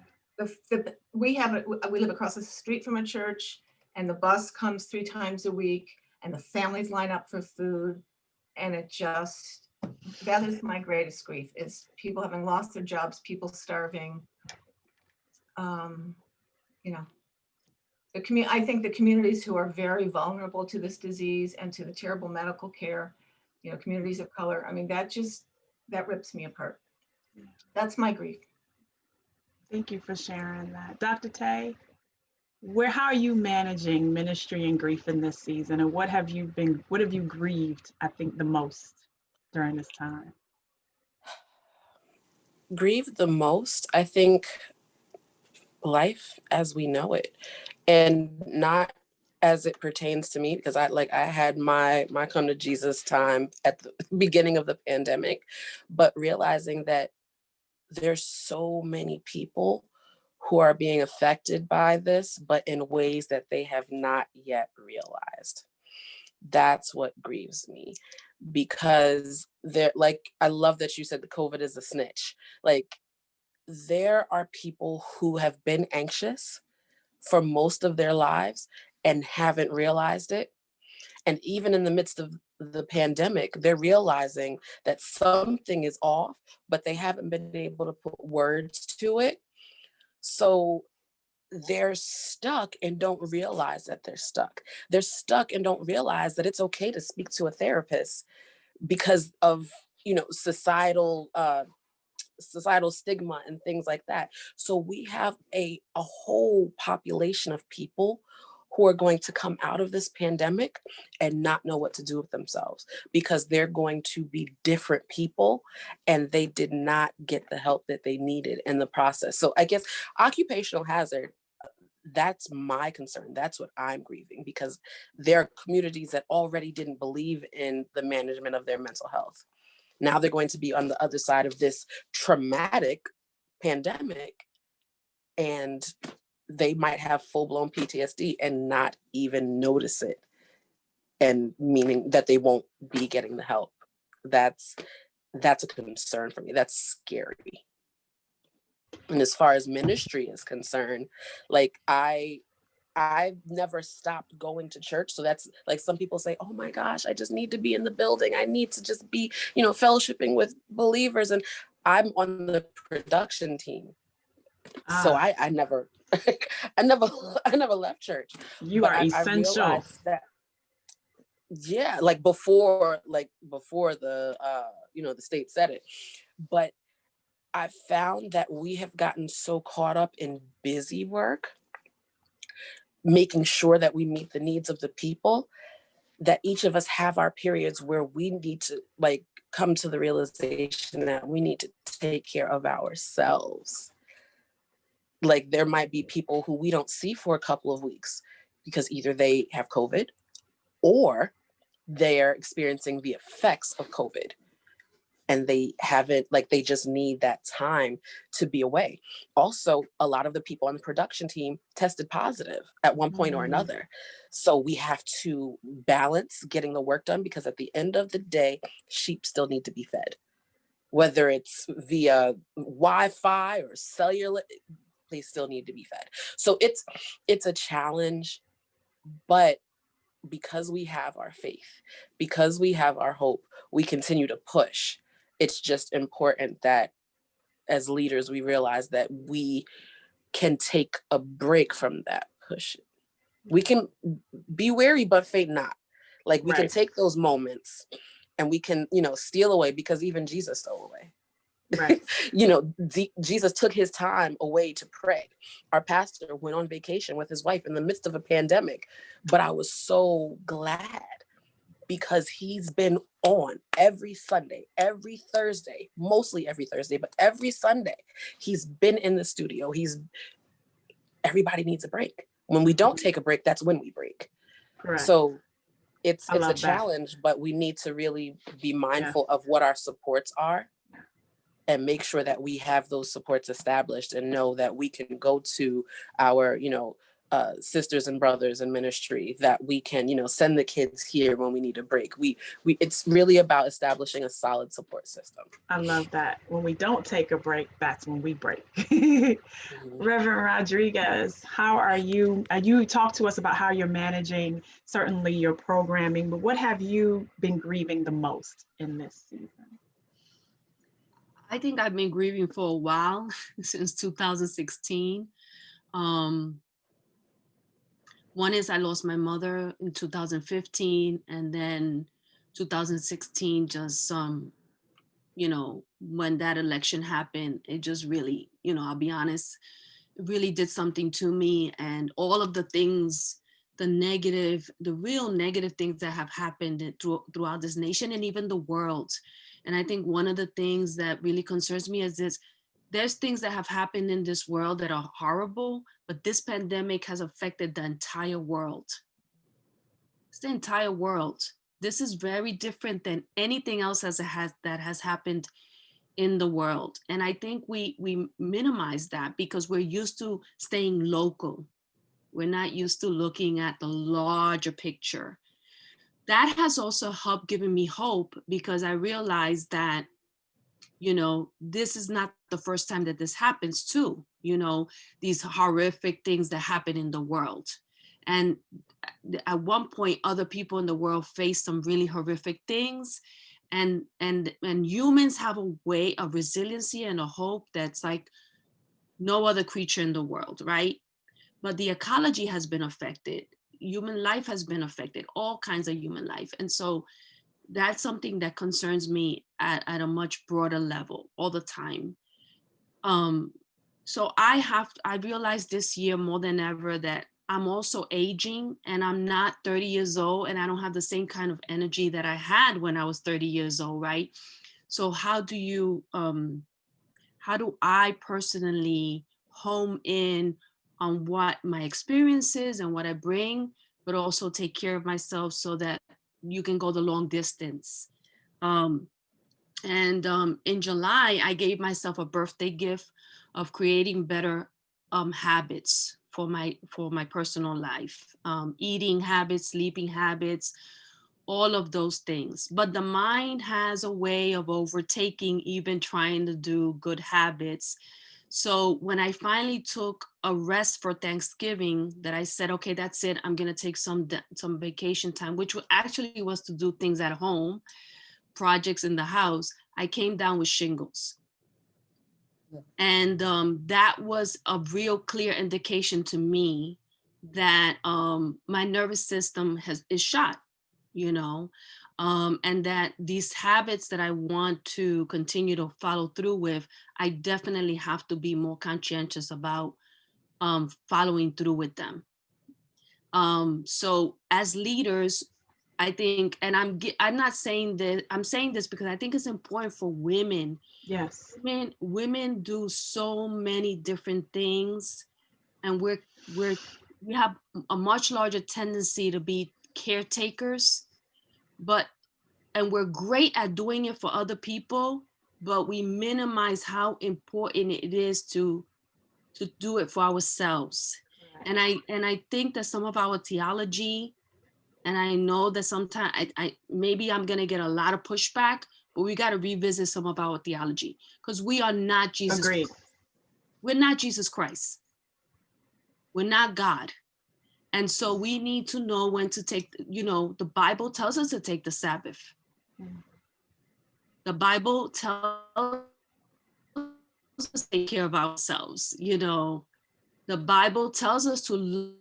We live across the street from a church, and the bus comes 3 times a week, and the families line up for food, and that is my greatest grief, is people having lost their jobs, people starving. I think the communities who are very vulnerable to this disease and to the terrible medical care, communities of color. I mean, that rips me apart. That's my grief. Thank you for sharing that. Dr. Tay, how are you managing ministry and grief in this season? And what have you grieved, I think, the most during this time? Grieved the most, I think, life as we know it. And not as it pertains to me, because I had my come to Jesus time at the beginning of the pandemic, but realizing that there's so many people who are being affected by this, but in ways that they have not yet realized. That's what grieves me, because I love that you said the COVID is a snitch. Like, there are people who have been anxious for most of their lives and haven't realized it. And even in the midst of the pandemic, they're realizing that something is off, but they haven't been able to put words to it. So they're stuck and don't realize that they're stuck. They're stuck and don't realize that it's okay to speak to a therapist because of, societal stigma and things like that. So we have a whole population of people who are going to come out of this pandemic and not know what to do with themselves, because they're going to be different people and they did not get the help that they needed in the process. So I guess occupational hazard, that's my concern. That's what I'm grieving, because there are communities that already didn't believe in the management of their mental health. Now they're going to be on the other side of this traumatic pandemic, and they might have full-blown PTSD and not even notice it, and meaning that they won't be getting the help. That's a concern for me. That's scary. And as far as ministry is concerned, like I've never stopped going to church. So that's like, some people say, oh my gosh, I just need to be in the building. I need to just be, fellowshipping with believers. And I'm on the production team. So I never, I never left church. You are essential. I realized that, yeah, like before the, the state said it. But I found that we have gotten so caught up in busy work, making sure that we meet the needs of the people, that each of us have our periods where we need to come to the realization that we need to take care of ourselves. Like there might be people who we don't see for a couple of weeks because either they have COVID or they're experiencing the effects of COVID and they haven't, like, they just need that time to be away. Also, a lot of the people on the production team tested positive at one point or another. So we have to balance getting the work done, because at the end of the day, sheep still need to be fed, whether it's via Wi-Fi or cellular, they still need to be fed. So it's a challenge, but because we have our faith, because we have our hope, we continue to push. It's just important that as leaders, we realize that we can take a break from that push. We can be weary, but faint not. Like we can take those moments and we can, steal away, because even Jesus stole away. Right. Jesus took his time away to pray. Our pastor went on vacation with his wife in the midst of a pandemic, but I was so glad because he's been on every Sunday, every Thursday, mostly every Thursday, but every Sunday he's been in the studio. Everybody needs a break. When we don't take a break, that's when we break. Correct. So it's a that. challenge, but we need to really be mindful of what our supports are and make sure that we have those supports established and know that we can go to our, sisters and brothers in ministry, that we can, send the kids here when we need a break. It's really about establishing a solid support system. I love that. When we don't take a break, that's when we break. Mm-hmm. Reverend Rodriguez, how are you? You talked to us about how you're managing certainly your programming, but what have you been grieving the most in this season? I think I've been grieving for a while, since 2016. One is I lost my mother in 2015, and then 2016, just when that election happened, it just really, I'll be honest, it really did something to me. And all of the things, the real negative things that have happened throughout this nation and even the world. And I think one of the things that really concerns me is there's things that have happened in this world that are horrible, but this pandemic has affected the entire world. It's the entire world. This is very different than anything else that has happened in the world. And I think we minimize that because we're used to staying local. We're not used to looking at the larger picture. That has also helped giving me hope, because I realized that, this is not the first time that this happens too, these horrific things that happen in the world. And at one point, other people in the world face some really horrific things. And humans have a way of resiliency and a hope that's like no other creature in the world, right? But the ecology has been affected. Human life has been affected, all kinds of human life. And so that's something that concerns me at a much broader level all the time. So I realized this year more than ever that I'm also aging, and I'm not 30 years old, and I don't have the same kind of energy that I had when I was 30 years old, right? So how do I personally home in on what my experience is and what I bring, but also take care of myself so that you can go the long distance. In July, I gave myself a birthday gift of creating better habits for my personal life, eating habits, sleeping habits, all of those things. But the mind has a way of overtaking, even trying to do good habits. So when I finally took a rest for Thanksgiving, that I said, okay, that's it. I'm gonna take some vacation time, which actually was to do things at home, projects in the house. I came down with shingles. And that was a real clear indication to me that my nervous system is shot, and that these habits that I want to continue to follow through with, I definitely have to be more conscientious about following through with them. So as leaders, I think, and I'm not saying that, I'm saying this because I think it's important for women. Yes. Women do so many different things, and we're we have a much larger tendency to be caretakers, but and we're great at doing it for other people, but we minimize how important it is to do it for ourselves. Correct. And I think that some of our theology, and I know that sometimes I maybe I'm gonna get a lot of pushback, but we got to revisit some of our theology, because we are not Jesus. Agreed. We're not Jesus Christ. We're not God. And so we need to know when to take, the Bible tells us to take the Sabbath. The Bible tells us to take care of ourselves. The Bible tells us to,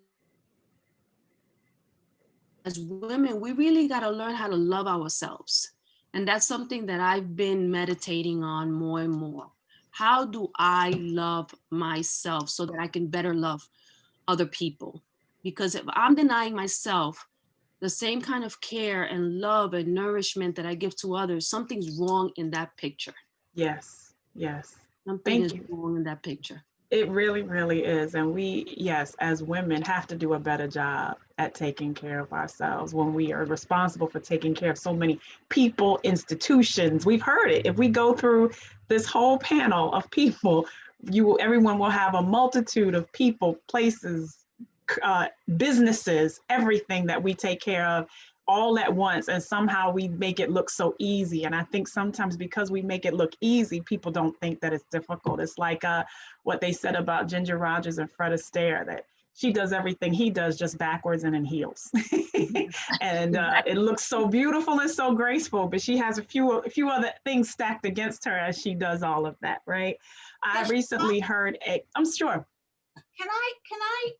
as women, we really got to learn how to love ourselves. And that's something that I've been meditating on more and more. How do I love myself so that I can better love other people? Because if I'm denying myself the same kind of care and love and nourishment that I give to others, something's wrong in that picture. Yes. Yes. Something Thank is you. wrong in that picture. It really, really is. And we, yes, as women, have to do a better job at taking care of ourselves when we are responsible for taking care of so many people, institutions. We've heard it. If we go through this whole panel of people, everyone will have a multitude of people, places, businesses, everything that we take care of all at once, and somehow we make it look so easy. And I think sometimes because we make it look easy, people don't think that it's difficult. It's like what they said about Ginger Rogers and Fred Astaire, that she does everything he does just backwards and in heels. And it looks so beautiful and so graceful, but she has a few other things stacked against her as she does all of that, right? I recently heard I'm sure. Can I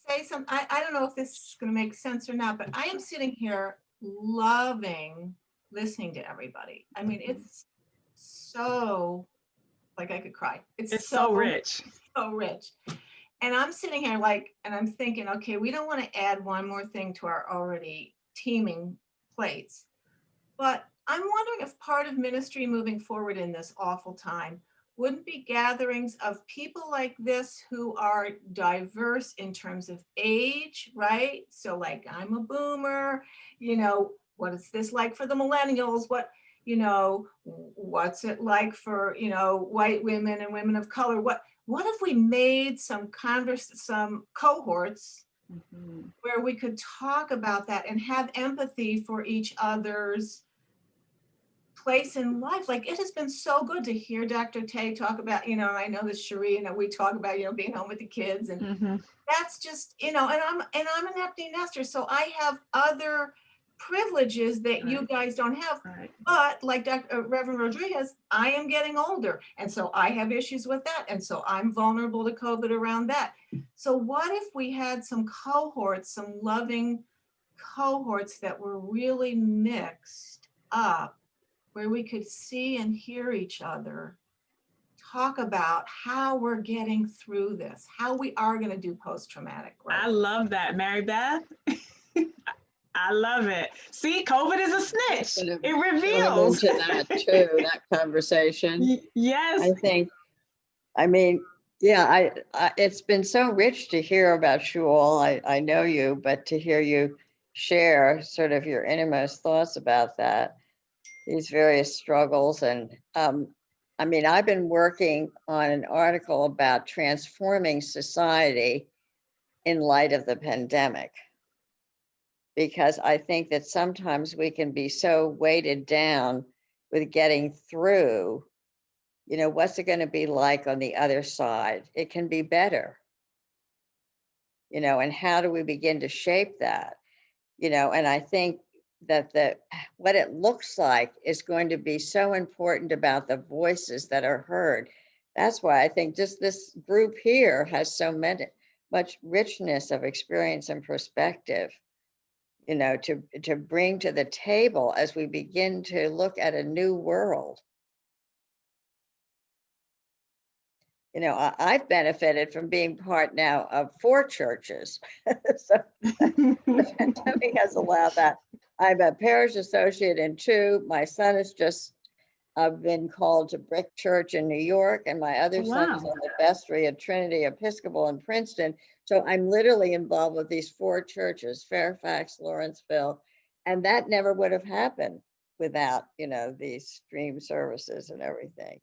say something? I don't know if this is going to make sense or not, but I am sitting here loving listening to everybody. I mean, it's so, like, I could cry. It's so rich. So rich. And I'm sitting here and I'm thinking, okay, we don't want to add one more thing to our already teeming plates. But I'm wondering if part of ministry moving forward in this awful time wouldn't be gatherings of people like this who are diverse in terms of age, right? So like, I'm a boomer, what is this like for the millennials? What's it like for, white women and women of color? What if we made some cohorts where we could talk about that and have empathy for each other's place in life? Like, it has been so good to hear Dr. Tay talk about, I know that Cherie, we talk about, being home with the kids, and that's just, and I'm an empty nester, so I have other privileges that you guys don't have. But like Reverend Rodriguez, I am getting older, and so I have issues with that, and so I'm vulnerable to COVID around that. So what if we had some cohorts, some loving cohorts that were really mixed up, where we could see and hear each other talk about how we're getting through this, how we are going to do post-traumatic growth. I love that, Mary Beth. I love it. See, COVID is a snitch. It reveals. Into that too, that conversation. Yes. It's been so rich to hear about you all. I know you, but to hear you share sort of your innermost thoughts about that, these various struggles. And I've been working on an article about transforming society in light of the pandemic, because I think that sometimes we can be so weighted down with getting through, what's it going to be like on the other side? It can be better, and how do we begin to shape that? And I think that what it looks like is going to be so important about the voices that are heard. That's why I think just this group here has so much richness of experience and perspective, to bring to the table as we begin to look at a new world. I've benefited from being part now of 4 churches. So the pandemic has allowed that I'm a parish associate in 2. My son has just been called to Brick Church in New York, and my other son is Wow. on the vestry at Trinity Episcopal in Princeton. So I'm literally involved with these 4 churches, Fairfax, Lawrenceville, and that never would have happened without, these stream services and everything.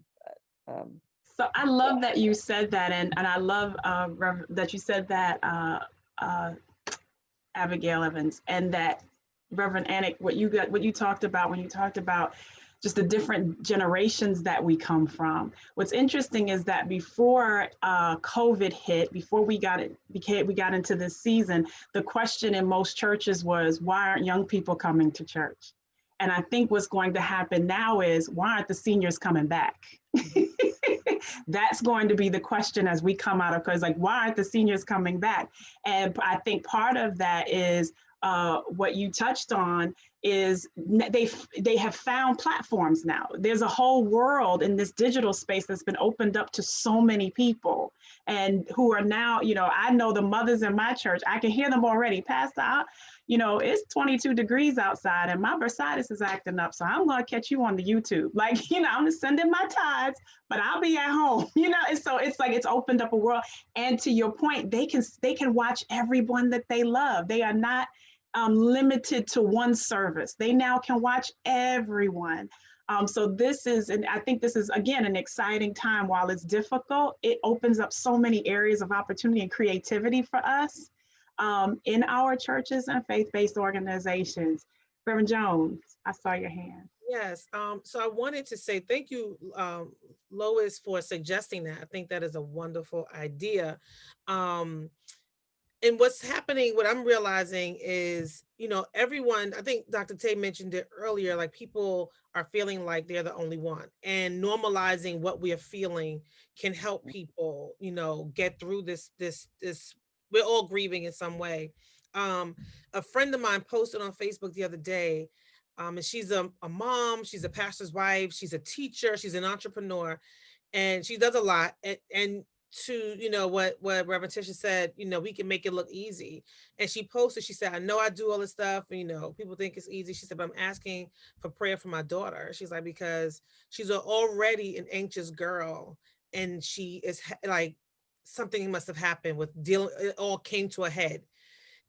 But So I love that you said that, and I love that you said that, Abigail Evans, and that Reverend Anik, what you talked about when you talked about just the different generations that we come from. What's interesting is that before COVID hit, before we got into this season, the question in most churches was, why aren't young people coming to church? And I think what's going to happen now is, why aren't the seniors coming back? That's going to be the question as we come out of, because like, why aren't the seniors coming back? And I think part of that is what you touched on is they have found platforms now. There's a whole world in this digital space that's been opened up to so many people, and who are now, I know the mothers in my church, I can hear them already. Pastor, it's 22 degrees outside and my bursitis is acting up, so I'm going to catch you on the YouTube. Like, I'm sending my tithes, but I'll be at home, and so it's like, it's opened up a world. And to your point, they can watch everyone that they love. They are not limited to one service. They now can watch everyone. So this is, and I think this is, again, an exciting time. While it's difficult, it opens up so many areas of opportunity and creativity for us in our churches and faith-based organizations. Reverend Jones, I saw your hand. Yes. So I wanted to say thank you, Lois, for suggesting that. I think that is a wonderful idea. And what's happening, what I'm realizing is, everyone, I think Dr. Tay mentioned it earlier, like people are feeling like they're the only one, and normalizing what we are feeling can help people, get through this, we're all grieving in some way. A friend of mine posted on Facebook the other day, and she's a mom, she's a pastor's wife, she's a teacher, she's an entrepreneur, and she does a lot. And to what Reverend Tisha said, we can make it look easy. And she posted, she said, I know I do all this stuff, people think it's easy. She said, but I'm asking for prayer for my daughter. She's like, because she's already an anxious girl, and she is like, something must have happened with dealing, it all came to a head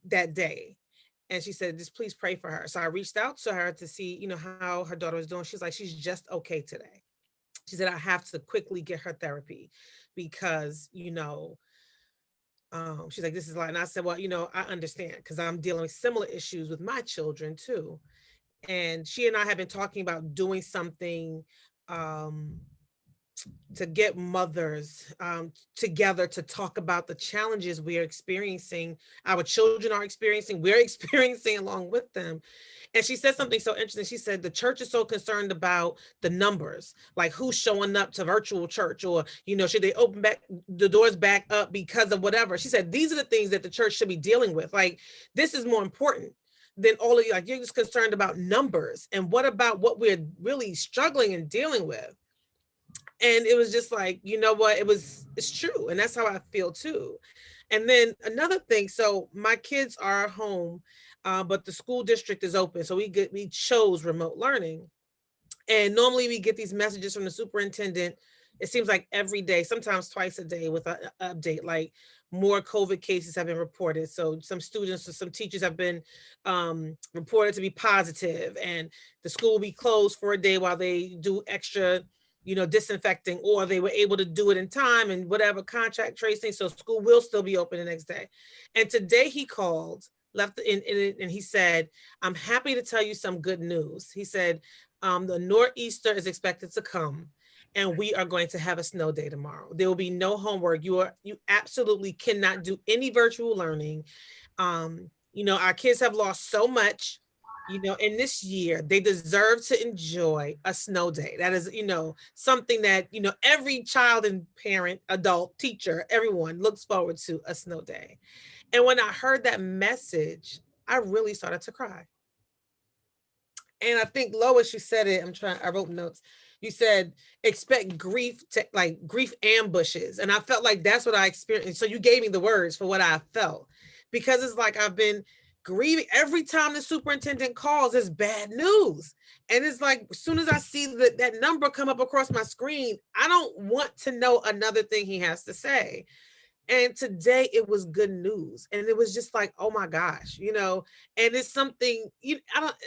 that day. And she said, just please pray for her. So I reached out to her to see, how her daughter was doing. She's like, she's just okay today. She said, I have to quickly get her therapy because, she's like, this is like, and I said, well, I understand, because I'm dealing with similar issues with my children too. And she and I have been talking about doing something to get mothers together to talk about the challenges we are experiencing, our children are experiencing, we're experiencing along with them. And she said something so interesting. She said the church is so concerned about the numbers, like who's showing up to virtual church, or, should they open back the doors back up because of whatever. She said, these are the things that the church should be dealing with. Like, this is more important than all of you. Like, you're just concerned about numbers. And what about what we're really struggling and dealing with? And it was just like, what, it's true. And that's how I feel too. And then another thing, so my kids are home, but the school district is open. So we chose remote learning. And normally we get these messages from the superintendent, it seems like every day, sometimes twice a day, with an update, like more COVID cases have been reported. So some students or some teachers have been reported to be positive, and the school will be closed for a day while they do extra disinfecting, or they were able to do it in time and whatever, contract tracing. So school will still be open the next day. And today he called, left in it, and he said, I'm happy to tell you some good news. He said, the nor'easter is expected to come, and we are going to have a snow day tomorrow. There will be no homework. You absolutely cannot do any virtual learning. Our kids have lost so much, in this year. They deserve to enjoy a snow day. That is, something that, every child and parent, adult, teacher, everyone looks forward to, a snow day. And when I heard that message, I really started to cry. And I think, Lois, you said it, I wrote notes. You said, expect grief ambushes. And I felt like that's what I experienced. So you gave me the words for what I felt, because it's like I've been grieving. Every time the superintendent calls, it's bad news. And it's like, as soon as I see that number come up across my screen, I don't want to know another thing he has to say. And today it was good news. And it was just like, oh my gosh, you know, and it's something,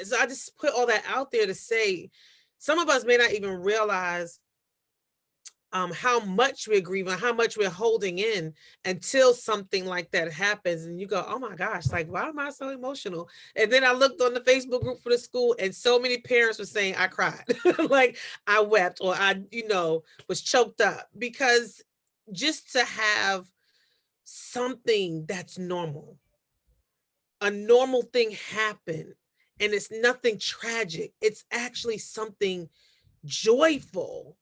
so I just put all that out there to say, some of us may not even realize how much we're grieving, how much we're holding in until something like that happens. And you go, oh my gosh, like, why am I so emotional? And then I looked on the Facebook group for the school and so many parents were saying, I cried, like I wept, or I, was choked up, because just to have something that's normal, a normal thing happen, and it's nothing tragic, it's actually something joyful.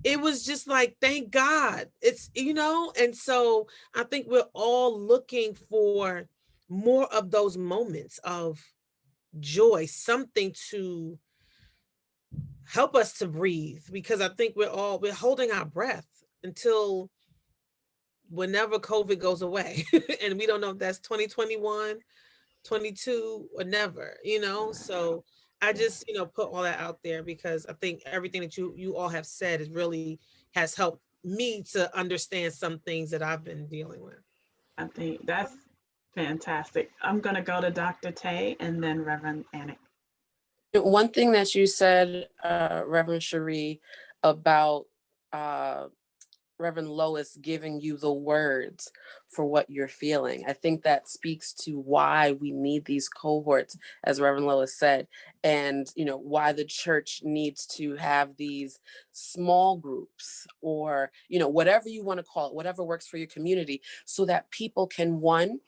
It was just like, thank God. It's, and so I think we're all looking for more of those moments of joy, something to help us to breathe, because I think we're holding our breath until whenever COVID goes away. And we don't know if that's 2021, 22, or never, so I just, put all that out there, because I think everything that you all have said has helped me to understand some things that I've been dealing with. I think that's fantastic. I'm going to go to Dr. Tay and then Reverend Anik. One thing that you said, Reverend Cherie, about Reverend Lois giving you the words for what you're feeling, I think that speaks to why we need these cohorts, as Reverend Lois said, and why the church needs to have these small groups, or whatever you want to call it, whatever works for your community, so that people can, one,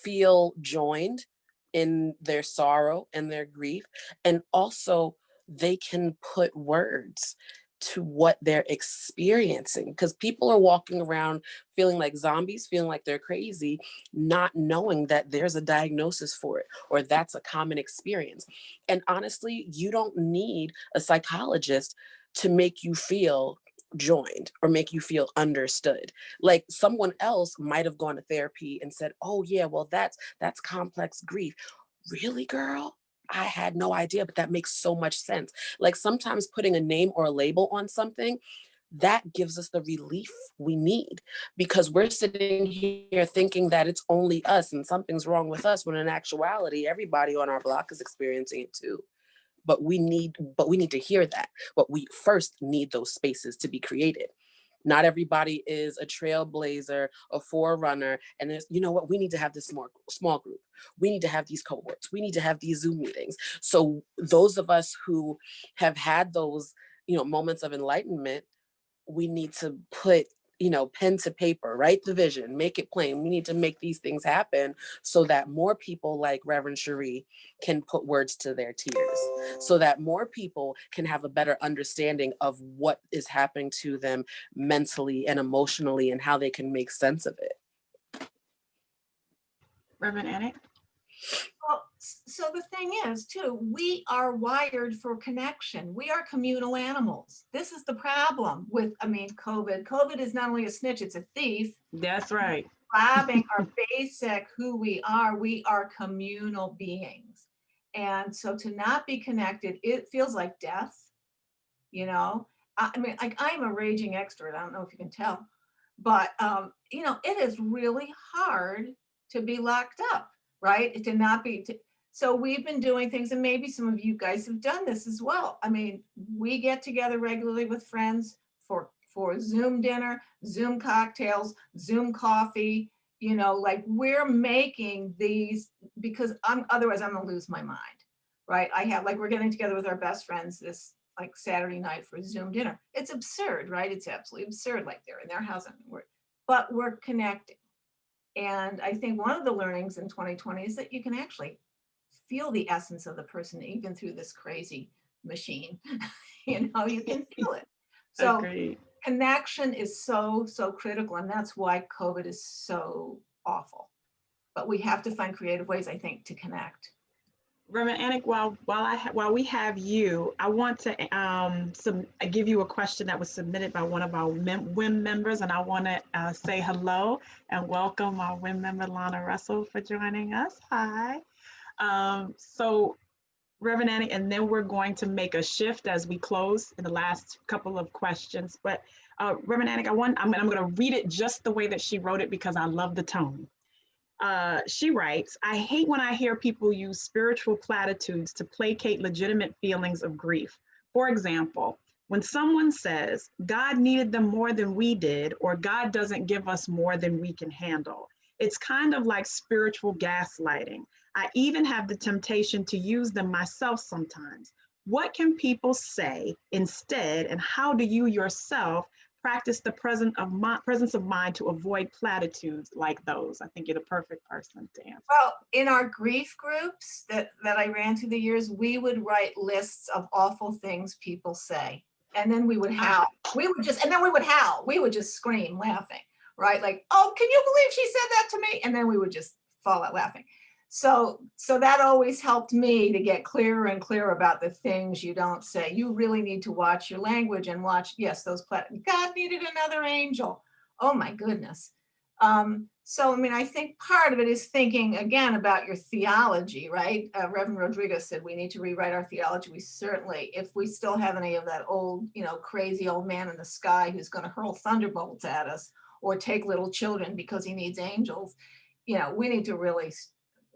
feel joined in their sorrow and their grief, and also they can put words to what they're experiencing, because people are walking around feeling like zombies, feeling like they're crazy, not knowing that there's a diagnosis for it, or that's a common experience. And honestly, you don't need a psychologist to make you feel joined or make you feel understood. Like, someone else might have gone to therapy and said, oh yeah, well that's complex grief. Really, girl? I had no idea, but that makes so much sense. Like, sometimes putting a name or a label on something, that gives us the relief we need, because we're sitting here thinking that it's only us and something's wrong with us, when in actuality, everybody on our block is experiencing it too. But we need to hear that. But we first need those spaces to be created. Not everybody is a trailblazer, a forerunner, and there's, what, we need to have this small group. We need to have these cohorts. We need to have these Zoom meetings. So those of us who have had those, moments of enlightenment, we need to put, pen to paper, write the vision, make it plain. We need to make these things happen so that more people like Reverend Cherie can put words to their tears, so that more people can have a better understanding of what is happening to them mentally and emotionally, and how they can make sense of it. Reverend Anik? Well, so the thing is, too, we are wired for connection. We are communal animals. This is the problem with, COVID. COVID is not only a snitch, it's a thief. That's right. Robbing our basic who we are communal beings. And so to not be connected, it feels like death, like, I'm a raging extrovert. I don't know if you can tell, but, it is really hard to be locked up. Right? To not be. So we've been doing things, and maybe some of you guys have done this as well. We get together regularly with friends for Zoom dinner, Zoom cocktails, Zoom coffee. Like, we're making these, because otherwise I'm gonna lose my mind. Right? We're getting together with our best friends this Saturday night for Zoom dinner. It's absurd, right? It's absolutely absurd. Like, they're in their house, but we're connecting. And I think one of the learnings in 2020 is that you can actually feel the essence of the person, even through this crazy machine. You can feel it. So Agreed. Connection is so, so critical. And that's why COVID is so awful. But we have to find creative ways, I think, to connect. Reverend Anik, while we have you, I want to give you a question that was submitted by one of our WIM members, and I want to say hello and welcome our WIM member Lana Russell for joining us. Hi. So Reverend Anik, and then we're going to make a shift as we close in the last couple of questions. But Reverend Anik, I'm going to read it just the way that she wrote it because I love the tone. She writes, I hate when I hear people use spiritual platitudes to placate legitimate feelings of grief. For example, when someone says, God needed them more than we did, or God doesn't give us more than we can handle, it's kind of like spiritual gaslighting. I even have the temptation to use them myself sometimes. What can people say instead, and how do you yourself practice the presence of mind to avoid platitudes like those? I think you're the perfect person to answer. Well, in our grief groups that I ran through the years, we would write lists of awful things people say. And then we would howl. We would just scream laughing, right? Like, oh, can you believe she said that to me? And then we would just fall out laughing. So that always helped me to get clearer and clearer about the things you don't say. You really need to watch your language and watch, yes, those God needed another angel. Oh my goodness. So, I mean, I think part of it is thinking again about your theology, right? Reverend Rodriguez said we need to rewrite our theology. We certainly, if we still have any of that old, crazy old man in the sky who's going to hurl thunderbolts at us or take little children because he needs angels, we need to really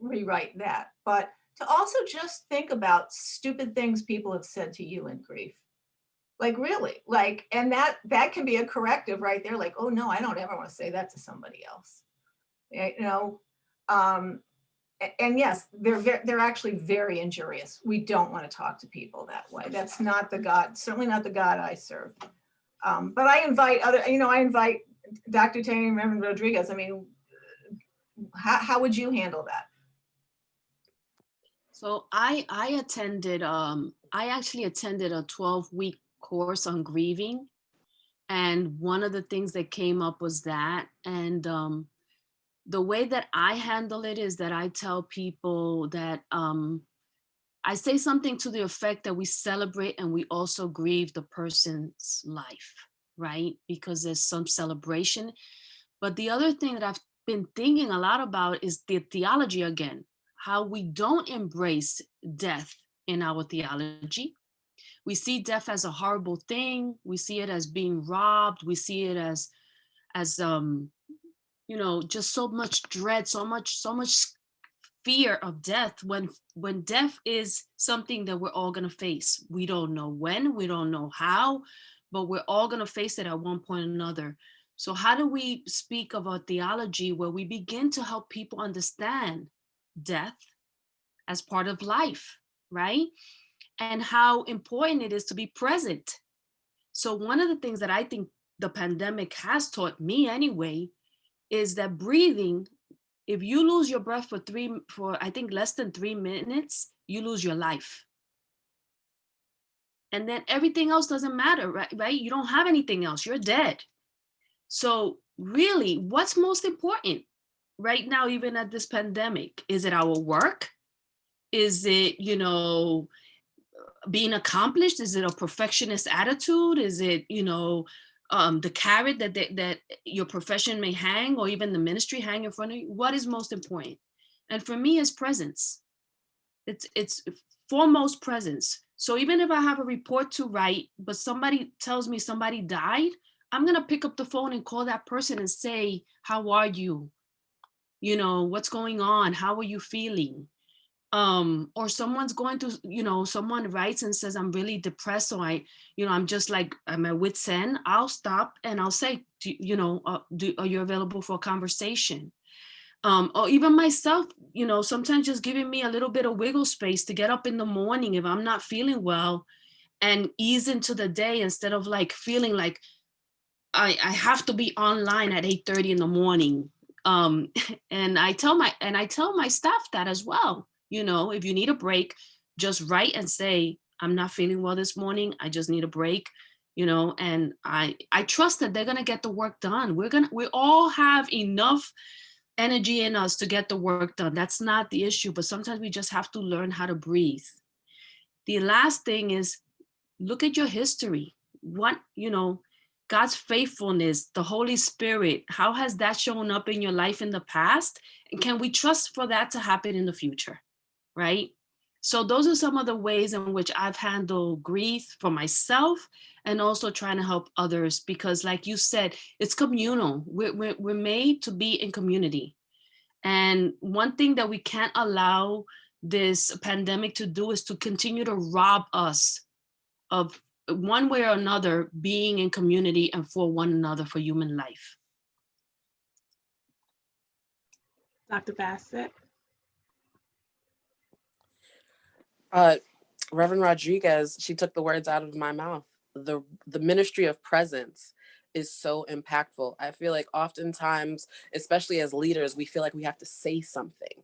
rewrite that. But to also just think about stupid things people have said to you in grief. Like really, and that can be a corrective right there. Like, oh no, I don't ever want to say that to somebody else. And yes, they're actually very injurious. We don't want to talk to people that way. That's not the God, certainly not the God I serve. But I invite I invite Dr. Tanya and Reverend Rodriguez. I mean, how would you handle that? So I actually attended a 12-week course on grieving. And one of the things that came up was that. And the way that I handle it is that I tell people that I say something to the effect that we celebrate and we also grieve the person's life, right? Because there's some celebration. But the other thing that I've been thinking a lot about is the theology again, how we don't embrace death in our theology. We see death as a horrible thing. We see it as being robbed. We see it as just so much dread, so much fear of death, when death is something that we're all going to face. We don't know when, we don't know how, but we're all going to face it at one point or another. So how do we speak of a theology where we begin to help people understand death as part of life, right? And how important it is to be present. So one of the things that I think the pandemic has taught me anyway is that breathing, if you lose your breath for I think less than 3 minutes, you lose your life. And then everything else doesn't matter, right? You don't have anything else, you're dead. So really, what's most important right now, even at this pandemic? Is it our work? Is it, being accomplished? Is it a perfectionist attitude? Is it, the carrot that your profession may hang, or even the ministry hang in front of you? What is most important? And for me, it's presence. It's foremost presence. So even if I have a report to write, but somebody tells me somebody died, I'm gonna pick up the phone and call that person and say, how are you? What's going on? How are you feeling? Or someone's going to, someone writes and says, I'm really depressed. So I'm just like, I'm at wit's end. I'll stop and I'll say, are you available for a conversation? Or even myself, sometimes just giving me a little bit of wiggle space to get up in the morning if I'm not feeling well and ease into the day instead of like feeling like I have to be online at 8:30 in the morning. And I tell my staff that as well. If you need a break, just write and say, I'm not feeling well this morning. I just need a break, and I trust that they're going to get the work done. We all have enough energy in us to get the work done. That's not the issue, but sometimes we just have to learn how to breathe. The last thing is look at your history. What, God's faithfulness, the Holy Spirit, how has that shown up in your life in the past? And can we trust for that to happen in the future? Right? So those are some of the ways in which I've handled grief for myself and also trying to help others, because like you said, it's communal. We're made to be in community. And one thing that we can't allow this pandemic to do is to continue to rob us of one way or another being in community and for one another for human life. Dr. Bassett. Reverend Rodriguez, she took the words out of my mouth. The ministry of presence is so impactful. I feel like oftentimes, especially as leaders, we feel like we have to say something.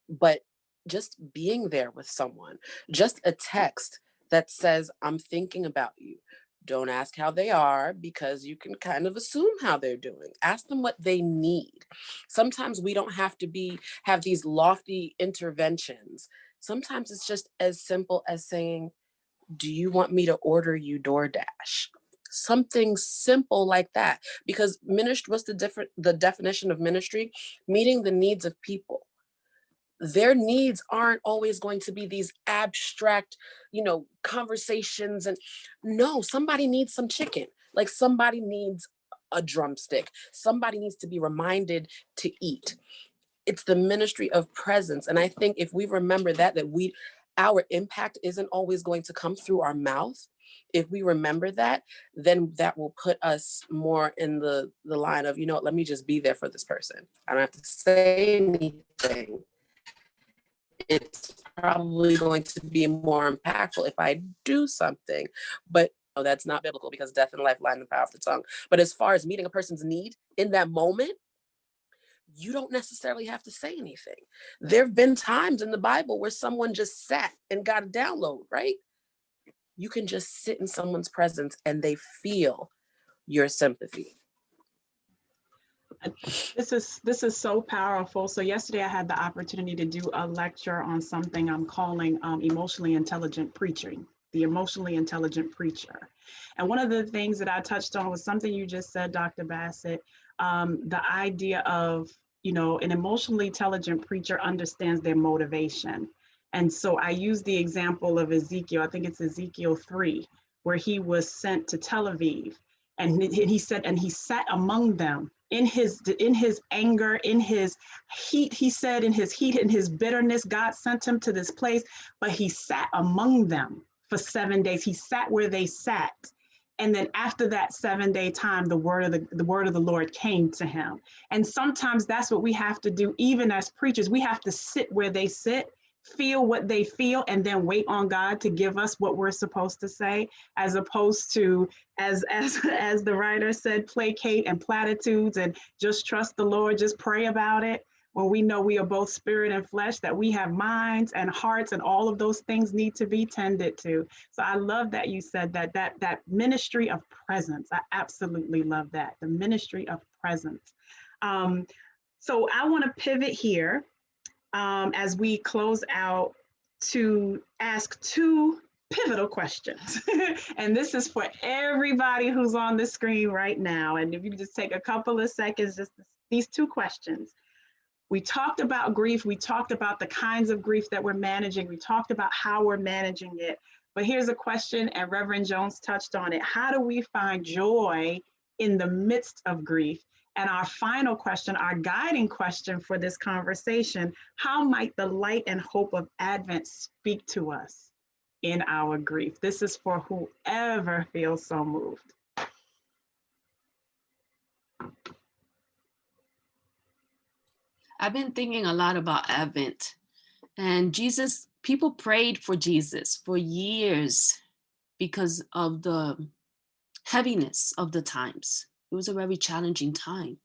But just being there with someone, just a text that says, I'm thinking about you. Don't ask how they are, because you can kind of assume how they're doing. Ask them what they need. Sometimes we don't have to have these lofty interventions. Sometimes it's just as simple as saying, do you want me to order you DoorDash? Something simple like that. Because ministry, what's the definition of ministry? Meeting the needs of people. Their needs aren't always going to be these abstract, conversations. And no, somebody needs some chicken. Like somebody needs a drumstick. Somebody needs to be reminded to eat. It's the ministry of presence. And I think if we remember that our impact isn't always going to come through our mouth. If we remember that, then that will put us more in the line of, let me just be there for this person. I don't have to say anything. It's probably going to be more impactful if I do something. But that's not biblical, because death and life lie in the power of the tongue. But as far as meeting a person's need in that moment, you don't necessarily have to say anything. There have been times in the Bible where someone just sat and got a download, right? You can just sit in someone's presence and they feel your sympathy. This is so powerful. So yesterday I had the opportunity to do a lecture on something I'm calling emotionally intelligent preaching, the emotionally intelligent preacher. And one of the things that I touched on was something you just said, Dr. Bassett, the idea of, an emotionally intelligent preacher understands their motivation. And so I use the example of Ezekiel, I think it's Ezekiel 3, where he was sent to Tel Aviv. And he said, and he sat among them in his anger, in his heat. He said, in his heat, in his bitterness, God sent him to this place, but he sat among them for 7 days. He sat where they sat. And then after that 7-day time, the word of the Lord came to him. And sometimes that's what we have to do, even as preachers. We have to sit where they sit, feel what they feel, and then wait on God to give us what we're supposed to say, as opposed to, as the writer said, placate and platitudes and just trust the Lord, just pray about it. When we know we are both spirit and flesh, that we have minds and hearts, and all of those things need to be tended to. So I love that you said that ministry of presence. I absolutely love that, the ministry of presence. So I want to pivot here as we close out to ask two pivotal questions. And this is for everybody who's on the screen right now. And if you just take a couple of seconds, just these two questions. We talked about grief. We talked about the kinds of grief that we're managing. We talked about how we're managing it. But here's a question, and Reverend Jones touched on it. How do we find joy in the midst of grief? And our final question, our guiding question for this conversation, how might the light and hope of Advent speak to us in our grief? This is for whoever feels so moved. I've been thinking a lot about Advent, and people prayed for Jesus for years because of the heaviness of the times. It was a very challenging time.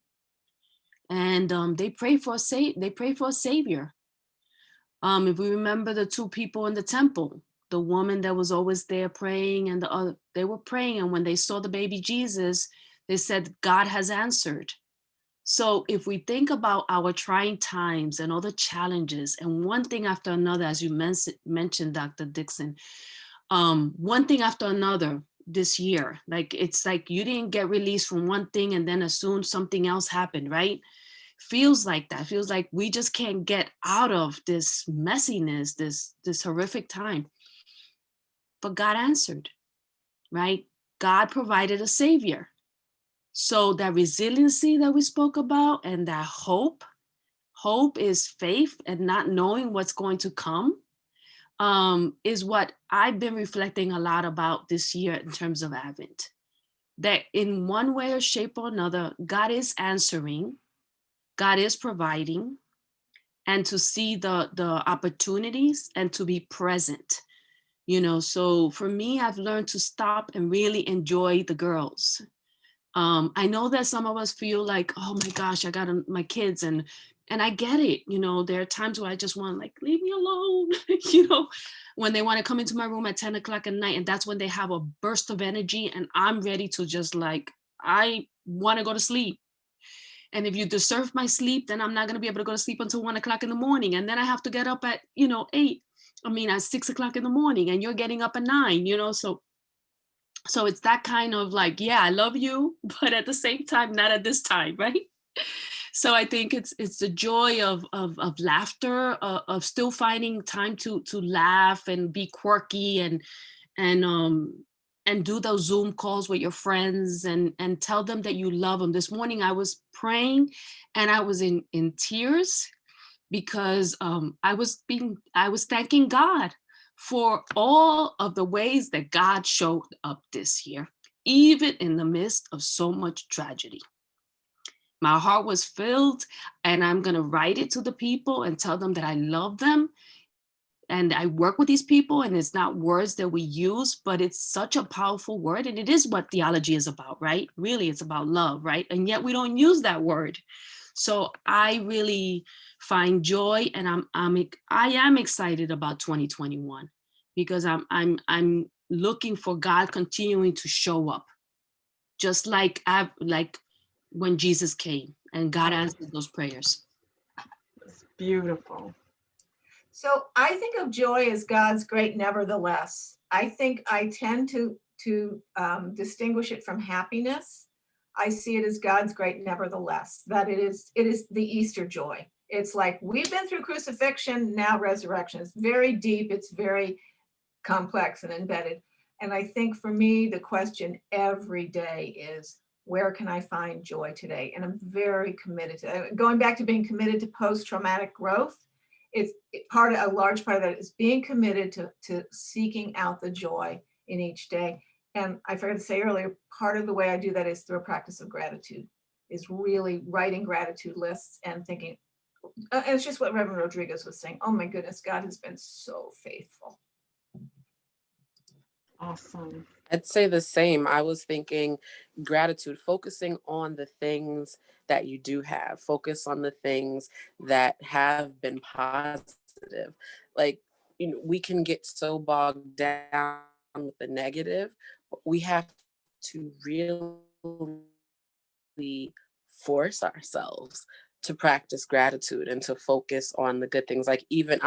And they prayed for a savior. If we remember the two people in the temple, the woman that was always there praying, and the other, they were praying. And when they saw the baby Jesus, they said, God has answered. So if we think about our trying times and all the challenges and one thing after another, as you mentioned, Dr. Dixon, one thing after another this year, like it's like you didn't get released from one thing and then as soon something else happened, right? Feels like that. Feels like we just can't get out of this messiness, this horrific time. But God answered, right? God provided a savior. So that resiliency that we spoke about and that hope is faith and not knowing what's going to come, is what I've been reflecting a lot about this year in terms of Advent. That in one way or shape or another, God is answering, God is providing, and to see the opportunities and to be present. You know, so for me, I've learned to stop and really enjoy the girls. I know that some of us feel like, oh my gosh, I got my kids, and I get it. You know, there are times where I just want like, leave me alone, you know, when they want to come into my room at 10 o'clock at night, and that's when they have a burst of energy and I'm ready to just like, I want to go to sleep. And if you disturb my sleep, then I'm not going to be able to go to sleep until 1 o'clock in the morning. And then I have to get up at, you know, at 6 o'clock in the morning, and you're getting up at 9, you know, so it's that kind of like, yeah, I love you, but at the same time, not at this time, right? So I think it's the joy of laughter, of still finding time to laugh and be quirky and do those Zoom calls with your friends and tell them that you love them. This morning I was praying and I was in tears because I was thanking God for all of the ways that God showed up this year, even in the midst of so much tragedy. My heart was filled, and I'm going to write it to the people and tell them that I love them. And I work with these people, and it's not words that we use, but it's such a powerful word. And it is what theology is about, right? Really, it's about love, right? And yet we don't use that word. So I really find joy, and I am excited about 2021 because I'm looking for God continuing to show up, just like when Jesus came and God answered those prayers. It's beautiful. So I think of joy as God's great nevertheless. I think I tend to distinguish it from happiness. I see it as God's great nevertheless, that it is the Easter joy. It's like we've been through crucifixion, now resurrection. It's very deep, it's very complex and embedded. And I think for me, the question every day is, where can I find joy today? And I'm very committed to going back to being committed to post-traumatic growth. It's a large part of that is being committed to seeking out the joy in each day. And I forgot to say earlier, part of the way I do that is through a practice of gratitude, is really writing gratitude lists and thinking, and it's just what Reverend Rodriguez was saying, oh my goodness, God has been so faithful. Awesome. I'd say the same. I was thinking gratitude, focusing on the things that you do have, focus on the things that have been positive. Like, you know, we can get so bogged down with the negative, but we have to really force ourselves to practice gratitude and to focus on the good things. Like even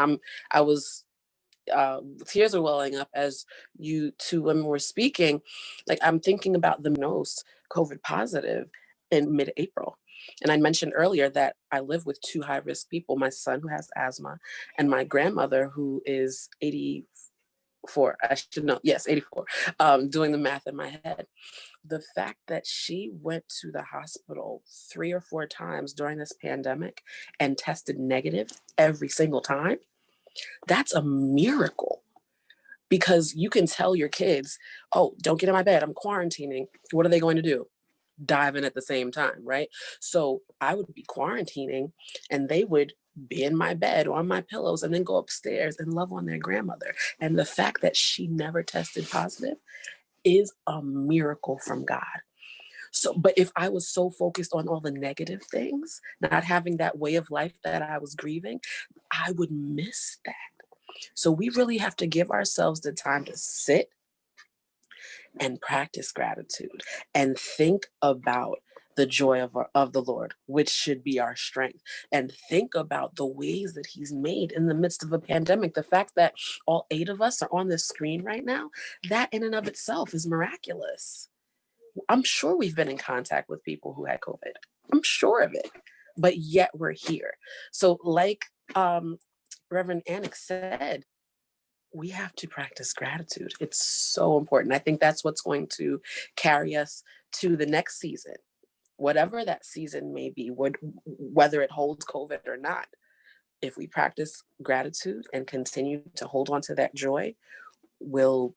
I was tears are welling up as you two women were speaking. Like I'm thinking about the most COVID positive in mid-April. And I mentioned earlier that I live with two high-risk people, my son who has asthma and my grandmother who is 84. I should know, yes, 84, doing the math in my head. The fact that she went to the hospital 3 or 4 times during this pandemic and tested negative every single time, that's a miracle. Because you can tell your kids, oh, don't get in my bed, I'm quarantining. What are they going to do? Dive in at the same time, right? So I would be quarantining and they would be in my bed or on my pillows and then go upstairs and love on their grandmother. And the fact that she never tested positive is a miracle from God. So, but if I was so focused on all the negative things, not having that way of life that I was grieving, I would miss that. So we really have to give ourselves the time to sit and practice gratitude and think about the joy of the Lord, which should be our strength. And think about the ways that he's made in the midst of a pandemic. The fact that all 8 of us are on this screen right now, that in and of itself is miraculous. I'm sure we've been in contact with people who had COVID. I'm sure of it, but yet we're here. So like Reverend Anik said, we have to practice gratitude. It's so important. I think that's what's going to carry us to the next season, whatever that season may be, whether it holds COVID or not. If we practice gratitude and continue to hold on to that joy, we'll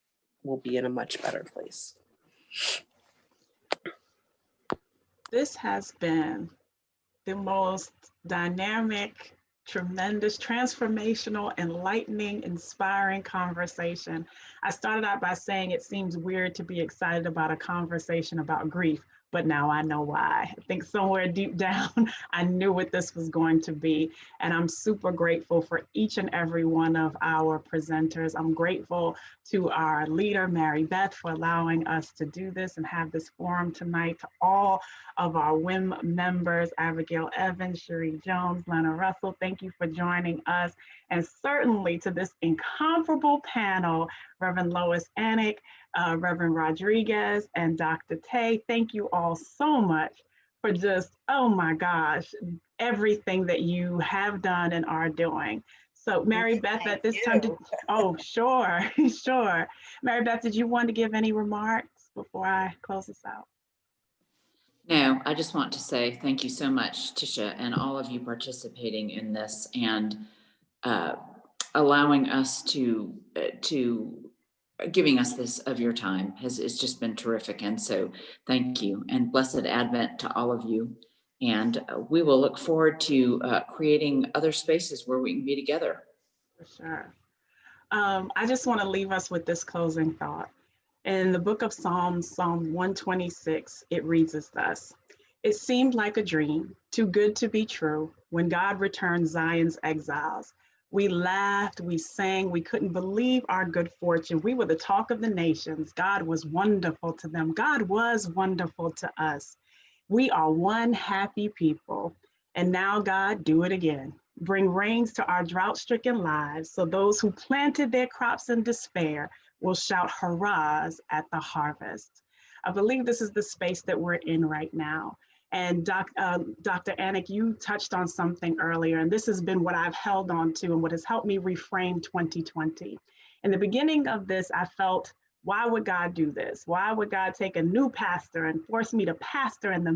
be in a much better place. This has been the most dynamic, tremendous, transformational, enlightening, inspiring conversation. I started out by saying it seems weird to be excited about a conversation about grief, but now I know why. I think somewhere deep down, I knew what this was going to be. And I'm super grateful for each and every one of our presenters. I'm grateful to our leader, Mary Beth, for allowing us to do this and have this forum tonight, to all of our WIM members, Abigail Evans, Cherie Jones, Lena Russell, thank you for joining us. And certainly to this incomparable panel, Reverend Lois Anik, Reverend Rodriguez, and Dr. Tay, thank you all so much for just, oh my gosh, everything that you have done and are doing. So Mary Beth, at this time, oh, sure, sure. Mary Beth, did you want to give any remarks before I close this out? No, I just want to say thank you so much, Tisha, and all of you participating in this and allowing us to giving us this of your time it's just been terrific. And so thank you, and blessed Advent to all of you. And we will look forward to creating other spaces where we can be together. For sure. I just want to leave us with this closing thought. In the book of Psalms, Psalm 126, it reads as thus: "It seemed like a dream, too good to be true, when God returned Zion's exiles. We laughed, we sang, we couldn't believe our good fortune. We were the talk of the nations. God was wonderful to them. God was wonderful to us. We are one happy people. And now, God, do it again. Bring rains to our drought-stricken lives, so those who planted their crops in despair will shout hurrahs at the harvest." I believe this is the space that we're in right now. And Dr. Anik, you touched on something earlier, and this has been what I've held on to and what has helped me reframe 2020. In the beginning of this, I felt, why would God do this? Why would God take a new pastor and force me to pastor in the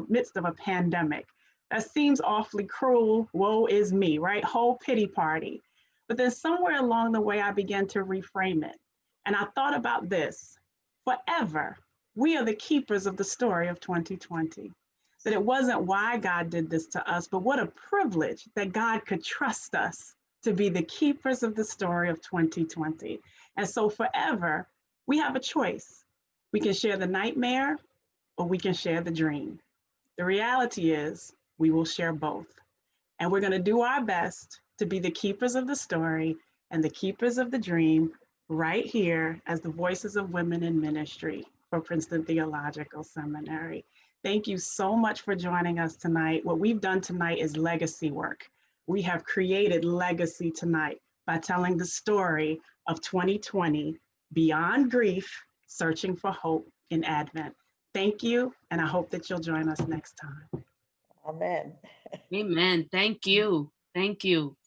midst of a pandemic? That seems awfully cruel. Woe is me, right? Whole pity party. But then somewhere along the way, I began to reframe it. And I thought about this: forever, we are the keepers of the story of 2020. That it wasn't why God did this to us, but what a privilege that God could trust us to be the keepers of the story of 2020. And so forever, we have a choice. We can share the nightmare or we can share the dream. The reality is we will share both. And we're going to do our best to be the keepers of the story and the keepers of the dream right here as the voices of women in ministry for Princeton Theological Seminary. Thank you so much for joining us tonight. What we've done tonight is legacy work. We have created legacy tonight by telling the story of 2020, beyond grief, searching for hope in Advent. Thank you, and I hope that you'll join us next time. Amen. Amen. Thank you. Thank you.